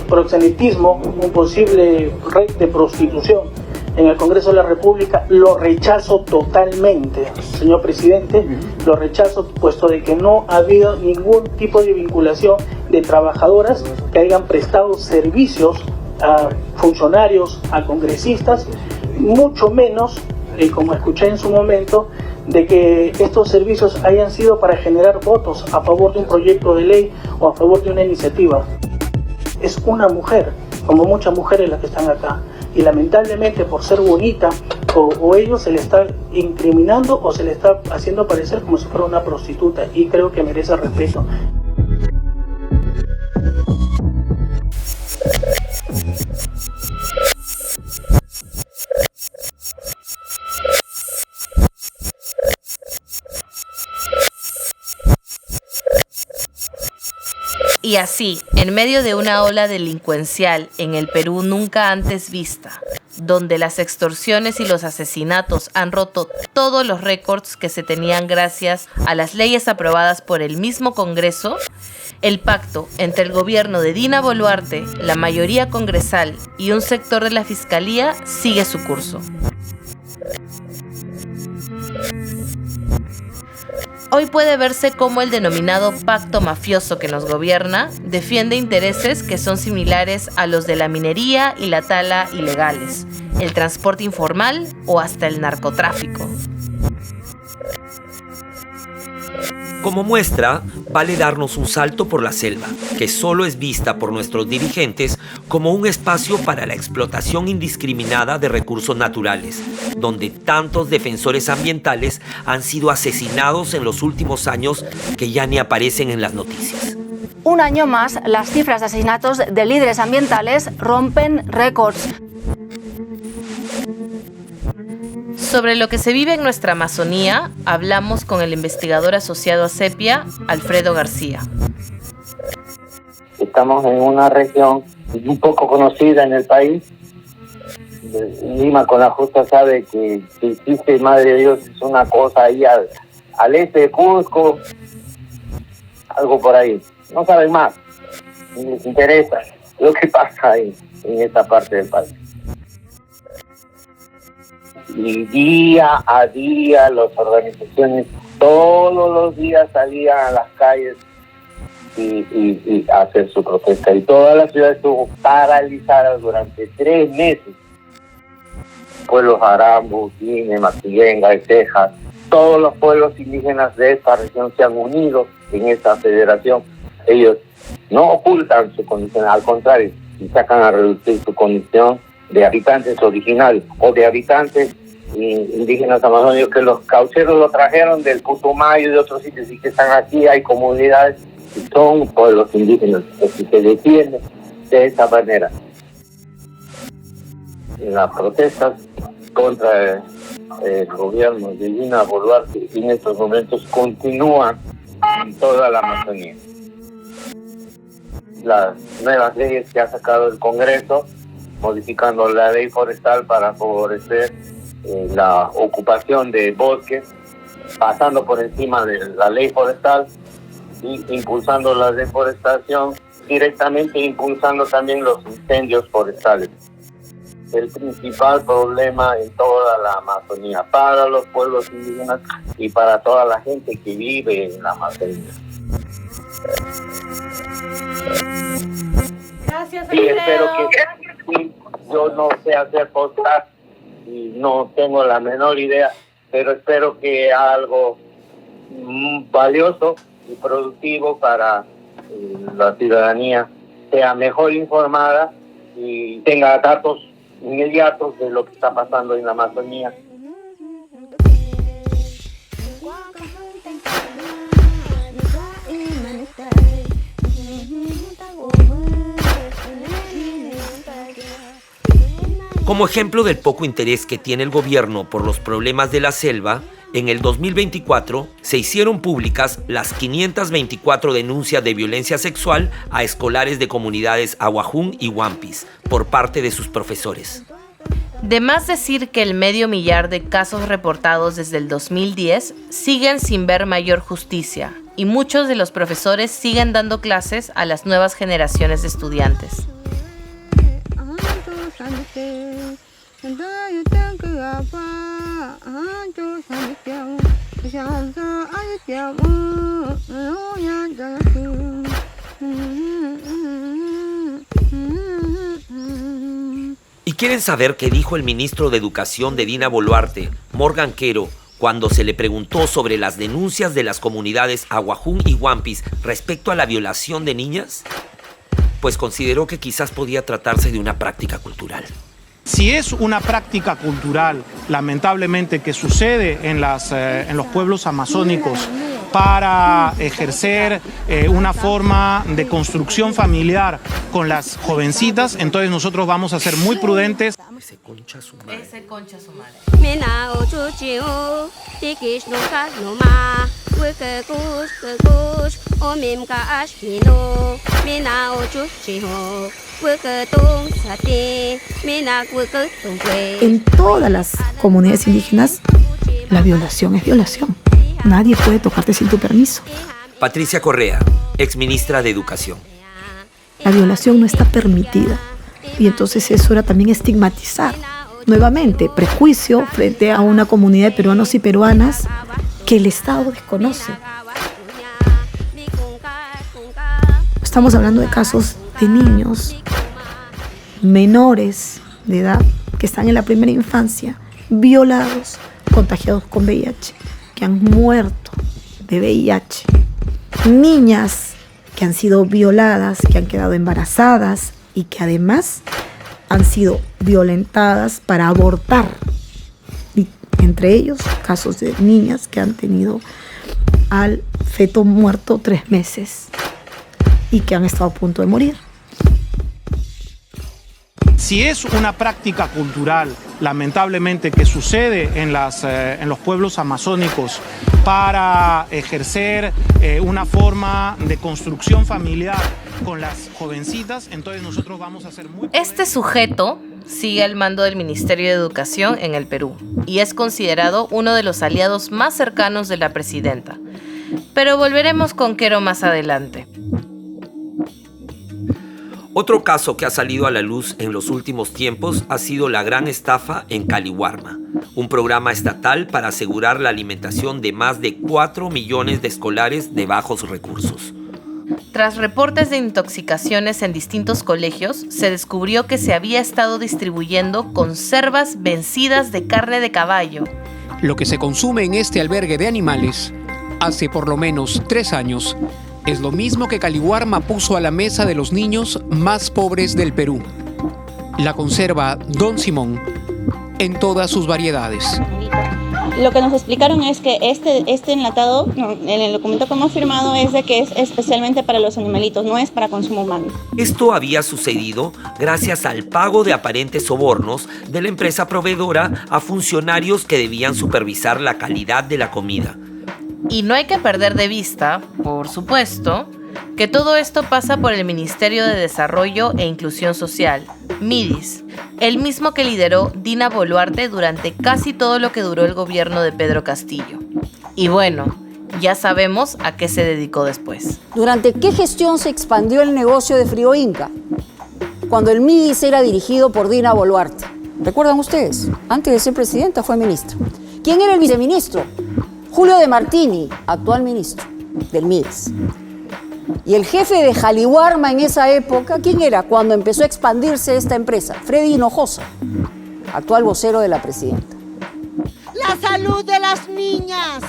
proxenetismo, un posible red de prostitución en el Congreso de la República, lo rechazo totalmente, señor presidente, lo rechazo, puesto de que no ha habido ningún tipo de vinculación de trabajadoras que hayan prestado servicios a funcionarios, a congresistas, mucho menos, como escuché en su momento, de que estos servicios hayan sido para generar votos a favor de un proyecto de ley o a favor de una iniciativa. Es una mujer, como muchas mujeres las que están acá, y lamentablemente por ser bonita o ellos se le está incriminando o se le está haciendo parecer como si fuera una prostituta, y creo que merece respeto. Y así, en medio de una ola delincuencial en el Perú nunca antes vista, donde las extorsiones y los asesinatos han roto todos los récords que se tenían gracias a las leyes aprobadas por el mismo Congreso, el pacto entre el gobierno de Dina Boluarte, la mayoría congresal y un sector de la Fiscalía sigue su curso. Hoy puede verse cómo el denominado pacto mafioso que nos gobierna defiende intereses que son similares a los de la minería y la tala ilegales, el transporte informal o hasta el narcotráfico. Como muestra, vale darnos un salto por la selva, que solo es vista por nuestros dirigentes como un espacio para la explotación indiscriminada de recursos naturales, donde tantos defensores ambientales han sido asesinados en los últimos años que ya ni aparecen en las noticias. Un año más, las cifras de asesinatos de líderes ambientales rompen récords. Sobre lo que se vive en nuestra Amazonía, hablamos con el investigador asociado a CEPIA, Alfredo García. Estamos en una región un poco conocida en el país. Lima con la justa sabe que existe, Madre de Dios, es una cosa ahí al este de Cusco, algo por ahí. No saben más, ni les interesa lo que pasa ahí, en esta parte del país. Y día a día las organizaciones todos los días salían a las calles y hacer su protesta. Y toda la ciudad estuvo paralizada durante 3 meses. Pueblos Arambu, Guine, Matillenga, Cejas, todos los pueblos indígenas de esta región se han unido en esta federación. Ellos no ocultan su condición, al contrario, y sacan a reducir su condición de habitantes originales o de habitantes indígenas amazónicos, que los caucheros los trajeron del Putumayo y de otros sitios y que están aquí. Hay comunidades y son pueblos indígenas que se defienden de esa manera. En las protestas contra el gobierno de Dina Boluarte en estos momentos continúan en toda la Amazonía. Las nuevas leyes que ha sacado el Congreso, modificando la ley forestal para favorecer la ocupación de bosques, pasando por encima de la ley forestal y impulsando la deforestación, directamente impulsando también los incendios forestales. El principal problema en toda la Amazonía, para los pueblos indígenas y para toda la gente que vive en la Amazonía. Gracias, y espero que yo no sé hacer podcast y no tengo la menor idea, pero espero que algo valioso y productivo para la ciudadanía sea mejor informada y tenga datos inmediatos de lo que está pasando en la Amazonía. Como ejemplo del poco interés que tiene el gobierno por los problemas de la selva, en el 2024 se hicieron públicas las 524 denuncias de violencia sexual a escolares de comunidades Aguajún y Huampis por parte de sus profesores. De más decir que el 500,000 de casos reportados desde el 2010 siguen sin ver mayor justicia y muchos de los profesores siguen dando clases a las nuevas generaciones de estudiantes. ¿Y quieren saber qué dijo el ministro de Educación de Dina Boluarte, Morgan Quero, cuando se le preguntó sobre las denuncias de las comunidades Aguajún y Huampis respecto a la violación de niñas? Pues consideró que quizás podía tratarse de una práctica cultural. Si es una práctica cultural, lamentablemente, que sucede en los pueblos amazónicos para ejercer una forma de construcción familiar con las jovencitas, entonces nosotros vamos a ser muy prudentes. Ese concha su madre. En todas las comunidades indígenas, la violación es violación. Nadie puede tocarte sin tu permiso. Patricia Correa, exministra de Educación. La violación no está permitida. Y entonces eso era también estigmatizar. Nuevamente, prejuicio frente a una comunidad de peruanos y peruanas que el Estado desconoce. Estamos hablando de casos de niños menores de edad que están en la primera infancia, violados, contagiados con VIH, que han muerto de VIH. Niñas que han sido violadas, que han quedado embarazadas y que además han sido violentadas para abortar. Y entre ellos, casos de niñas que han tenido al feto muerto 3 meses y que han estado a punto de morir. Si es una práctica cultural, lamentablemente, que sucede en los pueblos amazónicos para ejercer una forma de construcción familiar con las jovencitas, entonces nosotros vamos a ser muy... Este sujeto sigue al mando del Ministerio de Educación en el Perú y es considerado uno de los aliados más cercanos de la presidenta. Pero volveremos con Quero más adelante. Otro caso que ha salido a la luz en los últimos tiempos ha sido la gran estafa en Caliwarma, un programa estatal para asegurar la alimentación de más de 4 millones de escolares de bajos recursos. Tras reportes de intoxicaciones en distintos colegios, se descubrió que se había estado distribuyendo conservas vencidas de carne de caballo. Lo que se consume en este albergue de animales hace por lo menos 3 años es lo mismo que Caliwarma puso a la mesa de los niños más pobres del Perú. La conserva Don Simón en todas sus variedades. Lo que nos explicaron es que este enlatado, en el documento que hemos firmado, es de que es especialmente para los animalitos, no es para consumo humano. Esto había sucedido gracias al pago de aparentes sobornos de la empresa proveedora a funcionarios que debían supervisar la calidad de la comida. Y no hay que perder de vista, por supuesto, que todo esto pasa por el Ministerio de Desarrollo e Inclusión Social, MIDIS, el mismo que lideró Dina Boluarte durante casi todo lo que duró el gobierno de Pedro Castillo. Y bueno, ya sabemos a qué se dedicó después. ¿Durante qué gestión se expandió el negocio de Frigo Inca? Cuando el MIDIS era dirigido por Dina Boluarte. ¿Recuerdan ustedes? Antes de ser presidenta fue ministra. ¿Quién era el viceministro? Julio de Martini, actual ministro del MIDIS. Y el jefe de Caliwarma en esa época, ¿quién era? Cuando empezó a expandirse esta empresa, Freddy Hinojosa, actual vocero de la presidenta. La salud de las niñas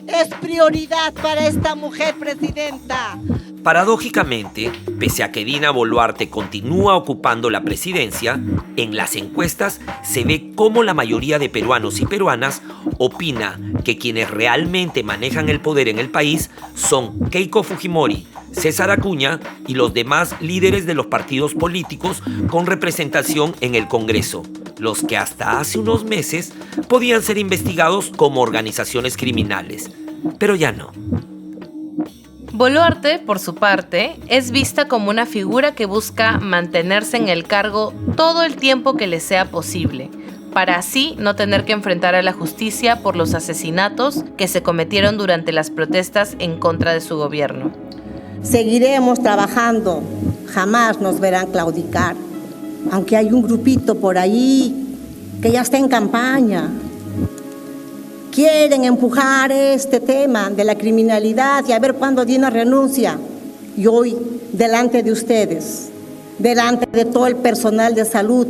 es prioridad para esta mujer presidenta. Paradójicamente, pese a que Dina Boluarte continúa ocupando la presidencia, en las encuestas se ve cómo la mayoría de peruanos y peruanas opina que quienes realmente manejan el poder en el país son Keiko Fujimori, César Acuña y los demás líderes de los partidos políticos con representación en el Congreso, los que hasta hace unos meses podían ser investigados como organizaciones criminales, pero ya no. Boluarte, por su parte, es vista como una figura que busca mantenerse en el cargo todo el tiempo que le sea posible, para así no tener que enfrentar a la justicia por los asesinatos que se cometieron durante las protestas en contra de su gobierno. Seguiremos trabajando, jamás nos verán claudicar, aunque hay un grupito por ahí que ya está en campaña. Quieren empujar este tema de la criminalidad y a ver cuándo Dina renuncia. Y hoy, delante de ustedes, delante de todo el personal de salud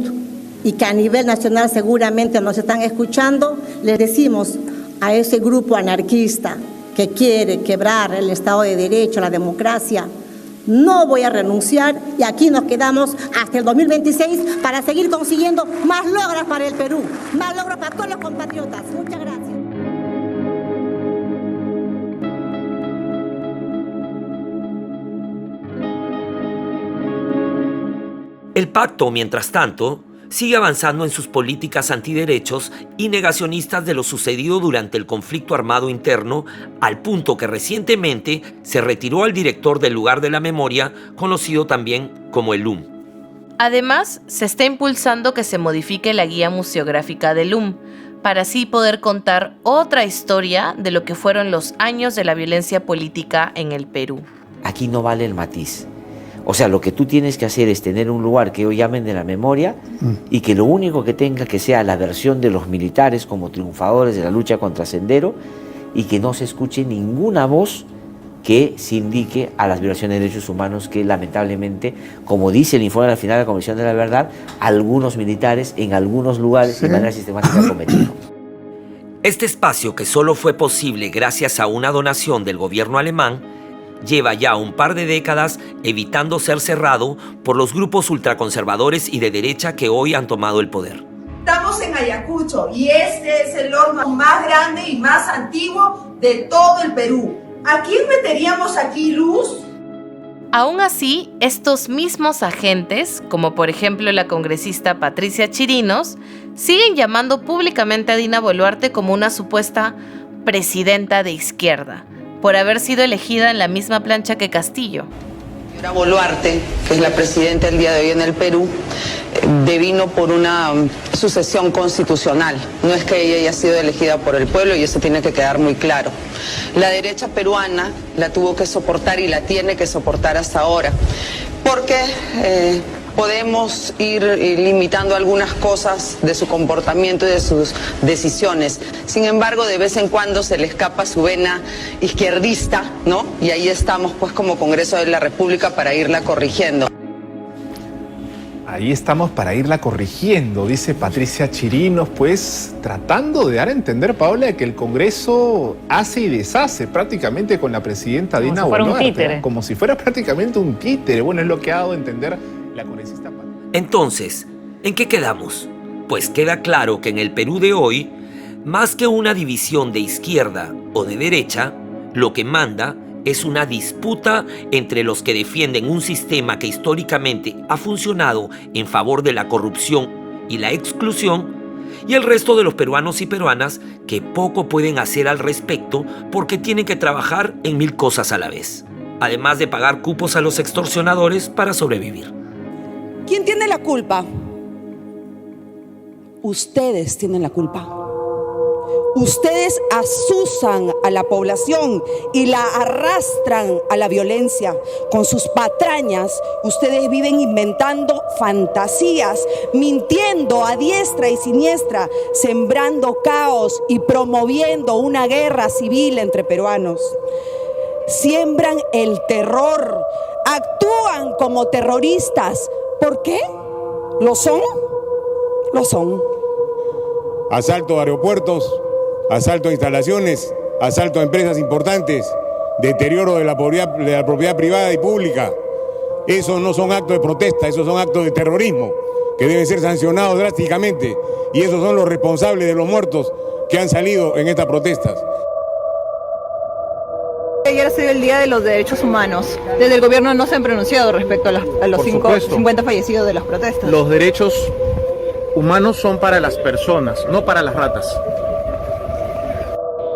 y que a nivel nacional seguramente nos están escuchando, les decimos a ese grupo anarquista que quiere quebrar el Estado de Derecho, la democracia, no voy a renunciar y aquí nos quedamos hasta el 2026 para seguir consiguiendo más logros para el Perú, más logros para todos los compatriotas. Muchas gracias. El pacto, mientras tanto, sigue avanzando en sus políticas antiderechos y negacionistas de lo sucedido durante el conflicto armado interno, al punto que recientemente se retiró al director del lugar de la memoria, conocido también como el LUM. Además, se está impulsando que se modifique la guía museográfica del LUM, para así poder contar otra historia de lo que fueron los años de la violencia política en el Perú. Aquí no vale el matiz. O sea, lo que tú tienes que hacer es tener un lugar que ellos llamen de la memoria y que lo único que tenga que sea la versión de los militares como triunfadores de la lucha contra Sendero y que no se escuche ninguna voz que se indique a las violaciones de derechos humanos que lamentablemente, como dice el informe al final de la Comisión de la Verdad, algunos militares en algunos lugares de manera sistemática han cometido. Este espacio, que solo fue posible gracias a una donación del gobierno alemán, lleva ya un par de décadas evitando ser cerrado por los grupos ultraconservadores y de derecha que hoy han tomado el poder. Estamos en Ayacucho y este es el horno más grande y más antiguo de todo el Perú. ¿A quién meteríamos aquí luz? Aún así, estos mismos agentes, como por ejemplo la congresista Patricia Chirinos, siguen llamando públicamente a Dina Boluarte como una supuesta presidenta de izquierda, por haber sido elegida en la misma plancha que Castillo. Señora Boluarte, que es la presidenta el día de hoy en el Perú, devino por una sucesión constitucional. No es que ella haya sido elegida por el pueblo y eso tiene que quedar muy claro. La derecha peruana la tuvo que soportar y la tiene que soportar hasta ahora, porque podemos ir limitando algunas cosas de su comportamiento y de sus decisiones. Sin embargo, de vez en cuando se le escapa su vena izquierdista, ¿no? Y ahí estamos, pues, como Congreso de la República para irla corrigiendo. Ahí estamos para irla corrigiendo, dice Patricia Chirinos, pues tratando de dar a entender, Paola, que el Congreso hace y deshace prácticamente con la presidenta Dina Boluarte, como si fuera prácticamente un títere. Bueno, es lo que ha dado a entender la congresista. Entonces, ¿en qué quedamos? Pues queda claro que en el Perú de hoy, más que una división de izquierda o de derecha, lo que manda es una disputa entre los que defienden un sistema que históricamente ha funcionado en favor de la corrupción y la exclusión, y el resto de los peruanos y peruanas que poco pueden hacer al respecto porque tienen que trabajar en 1000 cosas a la vez, además de pagar cupos a los extorsionadores para sobrevivir. ¿Quién tiene la culpa? Ustedes tienen la culpa. Ustedes asusan a la población y la arrastran a la violencia. Con sus patrañas, ustedes viven inventando fantasías, mintiendo a diestra y siniestra, sembrando caos y promoviendo una guerra civil entre peruanos. Siembran el terror, actúan como terroristas. ¿Por qué? ¿Lo son? Lo son. Asalto a aeropuertos, asalto a instalaciones, asalto a empresas importantes, deterioro de la propiedad privada y pública. Esos no son actos de protesta, esos son actos de terrorismo que deben ser sancionados drásticamente, y esos son los responsables de los muertos que han salido en estas protestas. Ayer ha sido el Día de los Derechos Humanos. Desde el gobierno no se han pronunciado respecto a los 50 fallecidos de las protestas. Los derechos humanos son para las personas, no para las ratas.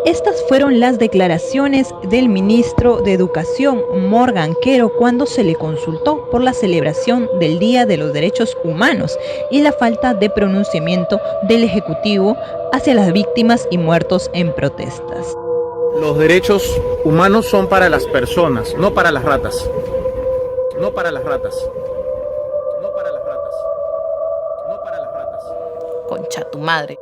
Estas fueron las declaraciones del ministro de Educación, Morgan Quero, cuando se le consultó por la celebración del Día de los Derechos Humanos y la falta de pronunciamiento del Ejecutivo hacia las víctimas y muertos en protestas. Los derechos humanos son para las personas, no para las ratas. No para las ratas. No para las ratas. No para las ratas. Concha tu madre.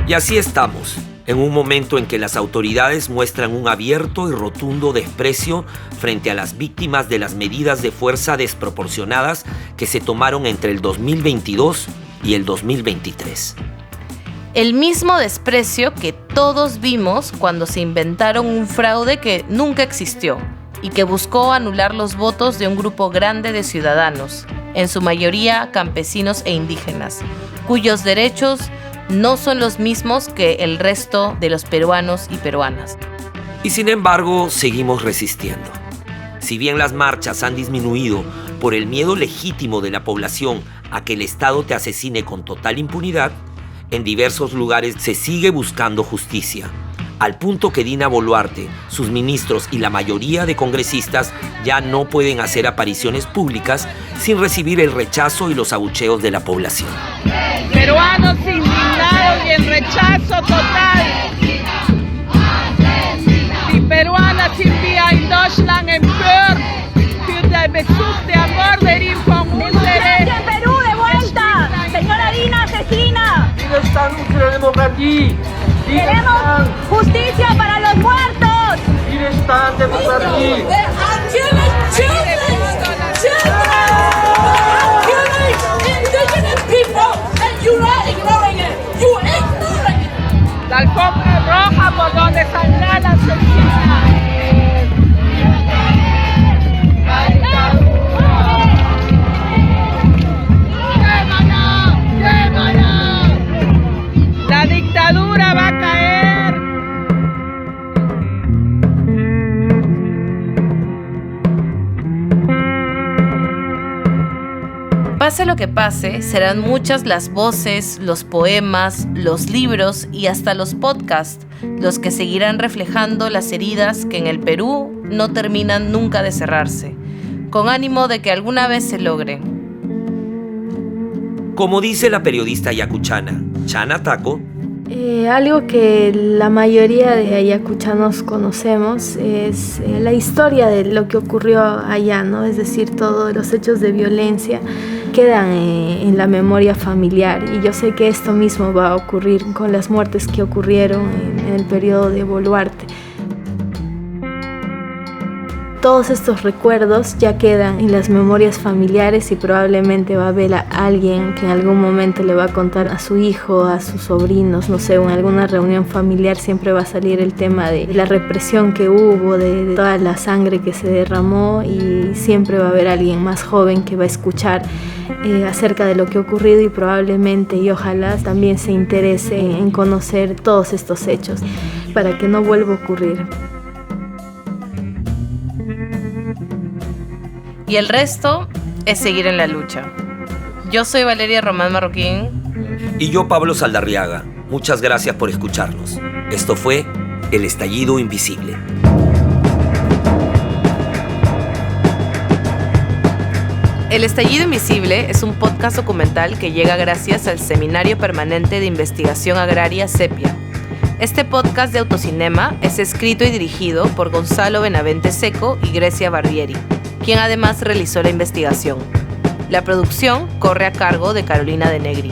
Y así estamos, en un momento en que las autoridades muestran un abierto y rotundo desprecio frente a las víctimas de las medidas de fuerza desproporcionadas que se tomaron entre el 2022 y el 2023. El mismo desprecio que todos vimos cuando se inventaron un fraude que nunca existió y que buscó anular los votos de un grupo grande de ciudadanos, en su mayoría campesinos e indígenas, cuyos derechos no son los mismos que el resto de los peruanos y peruanas. Y sin embargo, seguimos resistiendo. Si bien las marchas han disminuido por el miedo legítimo de la población a que el Estado te asesine con total impunidad, en diversos lugares se sigue buscando justicia, al punto que Dina Boluarte, sus ministros y la mayoría de congresistas ya no pueden hacer apariciones públicas sin recibir el rechazo y los abucheos de la población. Peruanos indignados y en rechazo total. Die Peruaner sind wir in Deutschland empört für den Bezug de amor der Impfungen. Perú de vuelta! ¡Señora Dina asesina! ¡Queremos justicia para los muertos! La alfombra roja por donde saldrá la asesina. La dictadura va a caer. Pase lo que pase, serán muchas las voces, los poemas, los libros y hasta los podcasts los que seguirán reflejando las heridas que en el Perú no terminan nunca de cerrarse, con ánimo de que alguna vez se logre. Como dice la periodista ayacuchana Chana Taco, algo que la mayoría de ayacuchanos conocemos es la historia de lo que ocurrió allá, ¿no? Es decir, todos los hechos de violencia quedan en la memoria familiar, y yo sé que esto mismo va a ocurrir con las muertes que ocurrieron en el periodo de Boluarte. Todos estos recuerdos ya quedan en las memorias familiares y probablemente va a haber a alguien que en algún momento le va a contar a su hijo, a sus sobrinos, no sé, en alguna reunión familiar siempre va a salir el tema de la represión que hubo, de toda la sangre que se derramó, y siempre va a haber alguien más joven que va a escuchar acerca de lo que ha ocurrido y probablemente y ojalá también se interese en conocer todos estos hechos para que no vuelva a ocurrir. Y el resto es seguir en la lucha. Yo soy Valeria Román Marroquín. Y yo, Pablo Saldarriaga. Muchas gracias por escucharnos. Esto fue El Estallido Invisible. El Estallido Invisible es un podcast documental que llega gracias al Seminario Permanente de Investigación Agraria Sepia. Este podcast de autocinema es escrito y dirigido por Gonzalo Benavente Seco y Grecia Barbieri, quien además realizó la investigación. La producción corre a cargo de Carolina de Negri.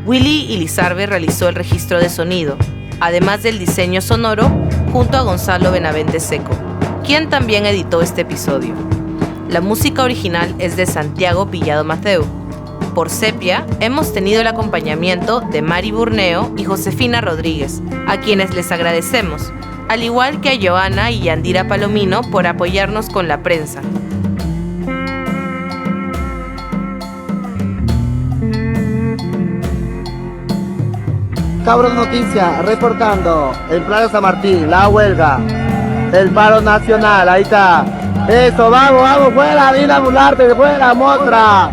Willy Ilizarbe realizó el registro de sonido, además del diseño sonoro, junto a Gonzalo Benavente Seco, quien también editó este episodio. La música original es de Santiago Pillado Mateu. Por Sepia hemos tenido el acompañamiento de Mari Burneo y Josefina Rodríguez, a quienes les agradecemos, al igual que a Joana y Yandira Palomino por apoyarnos con la prensa. Cabros Noticias, reportando en Playa San Martín, la huelga, el paro nacional, ahí está. Eso, vamos, fuera, Dina Boluarte, fuera, Motra.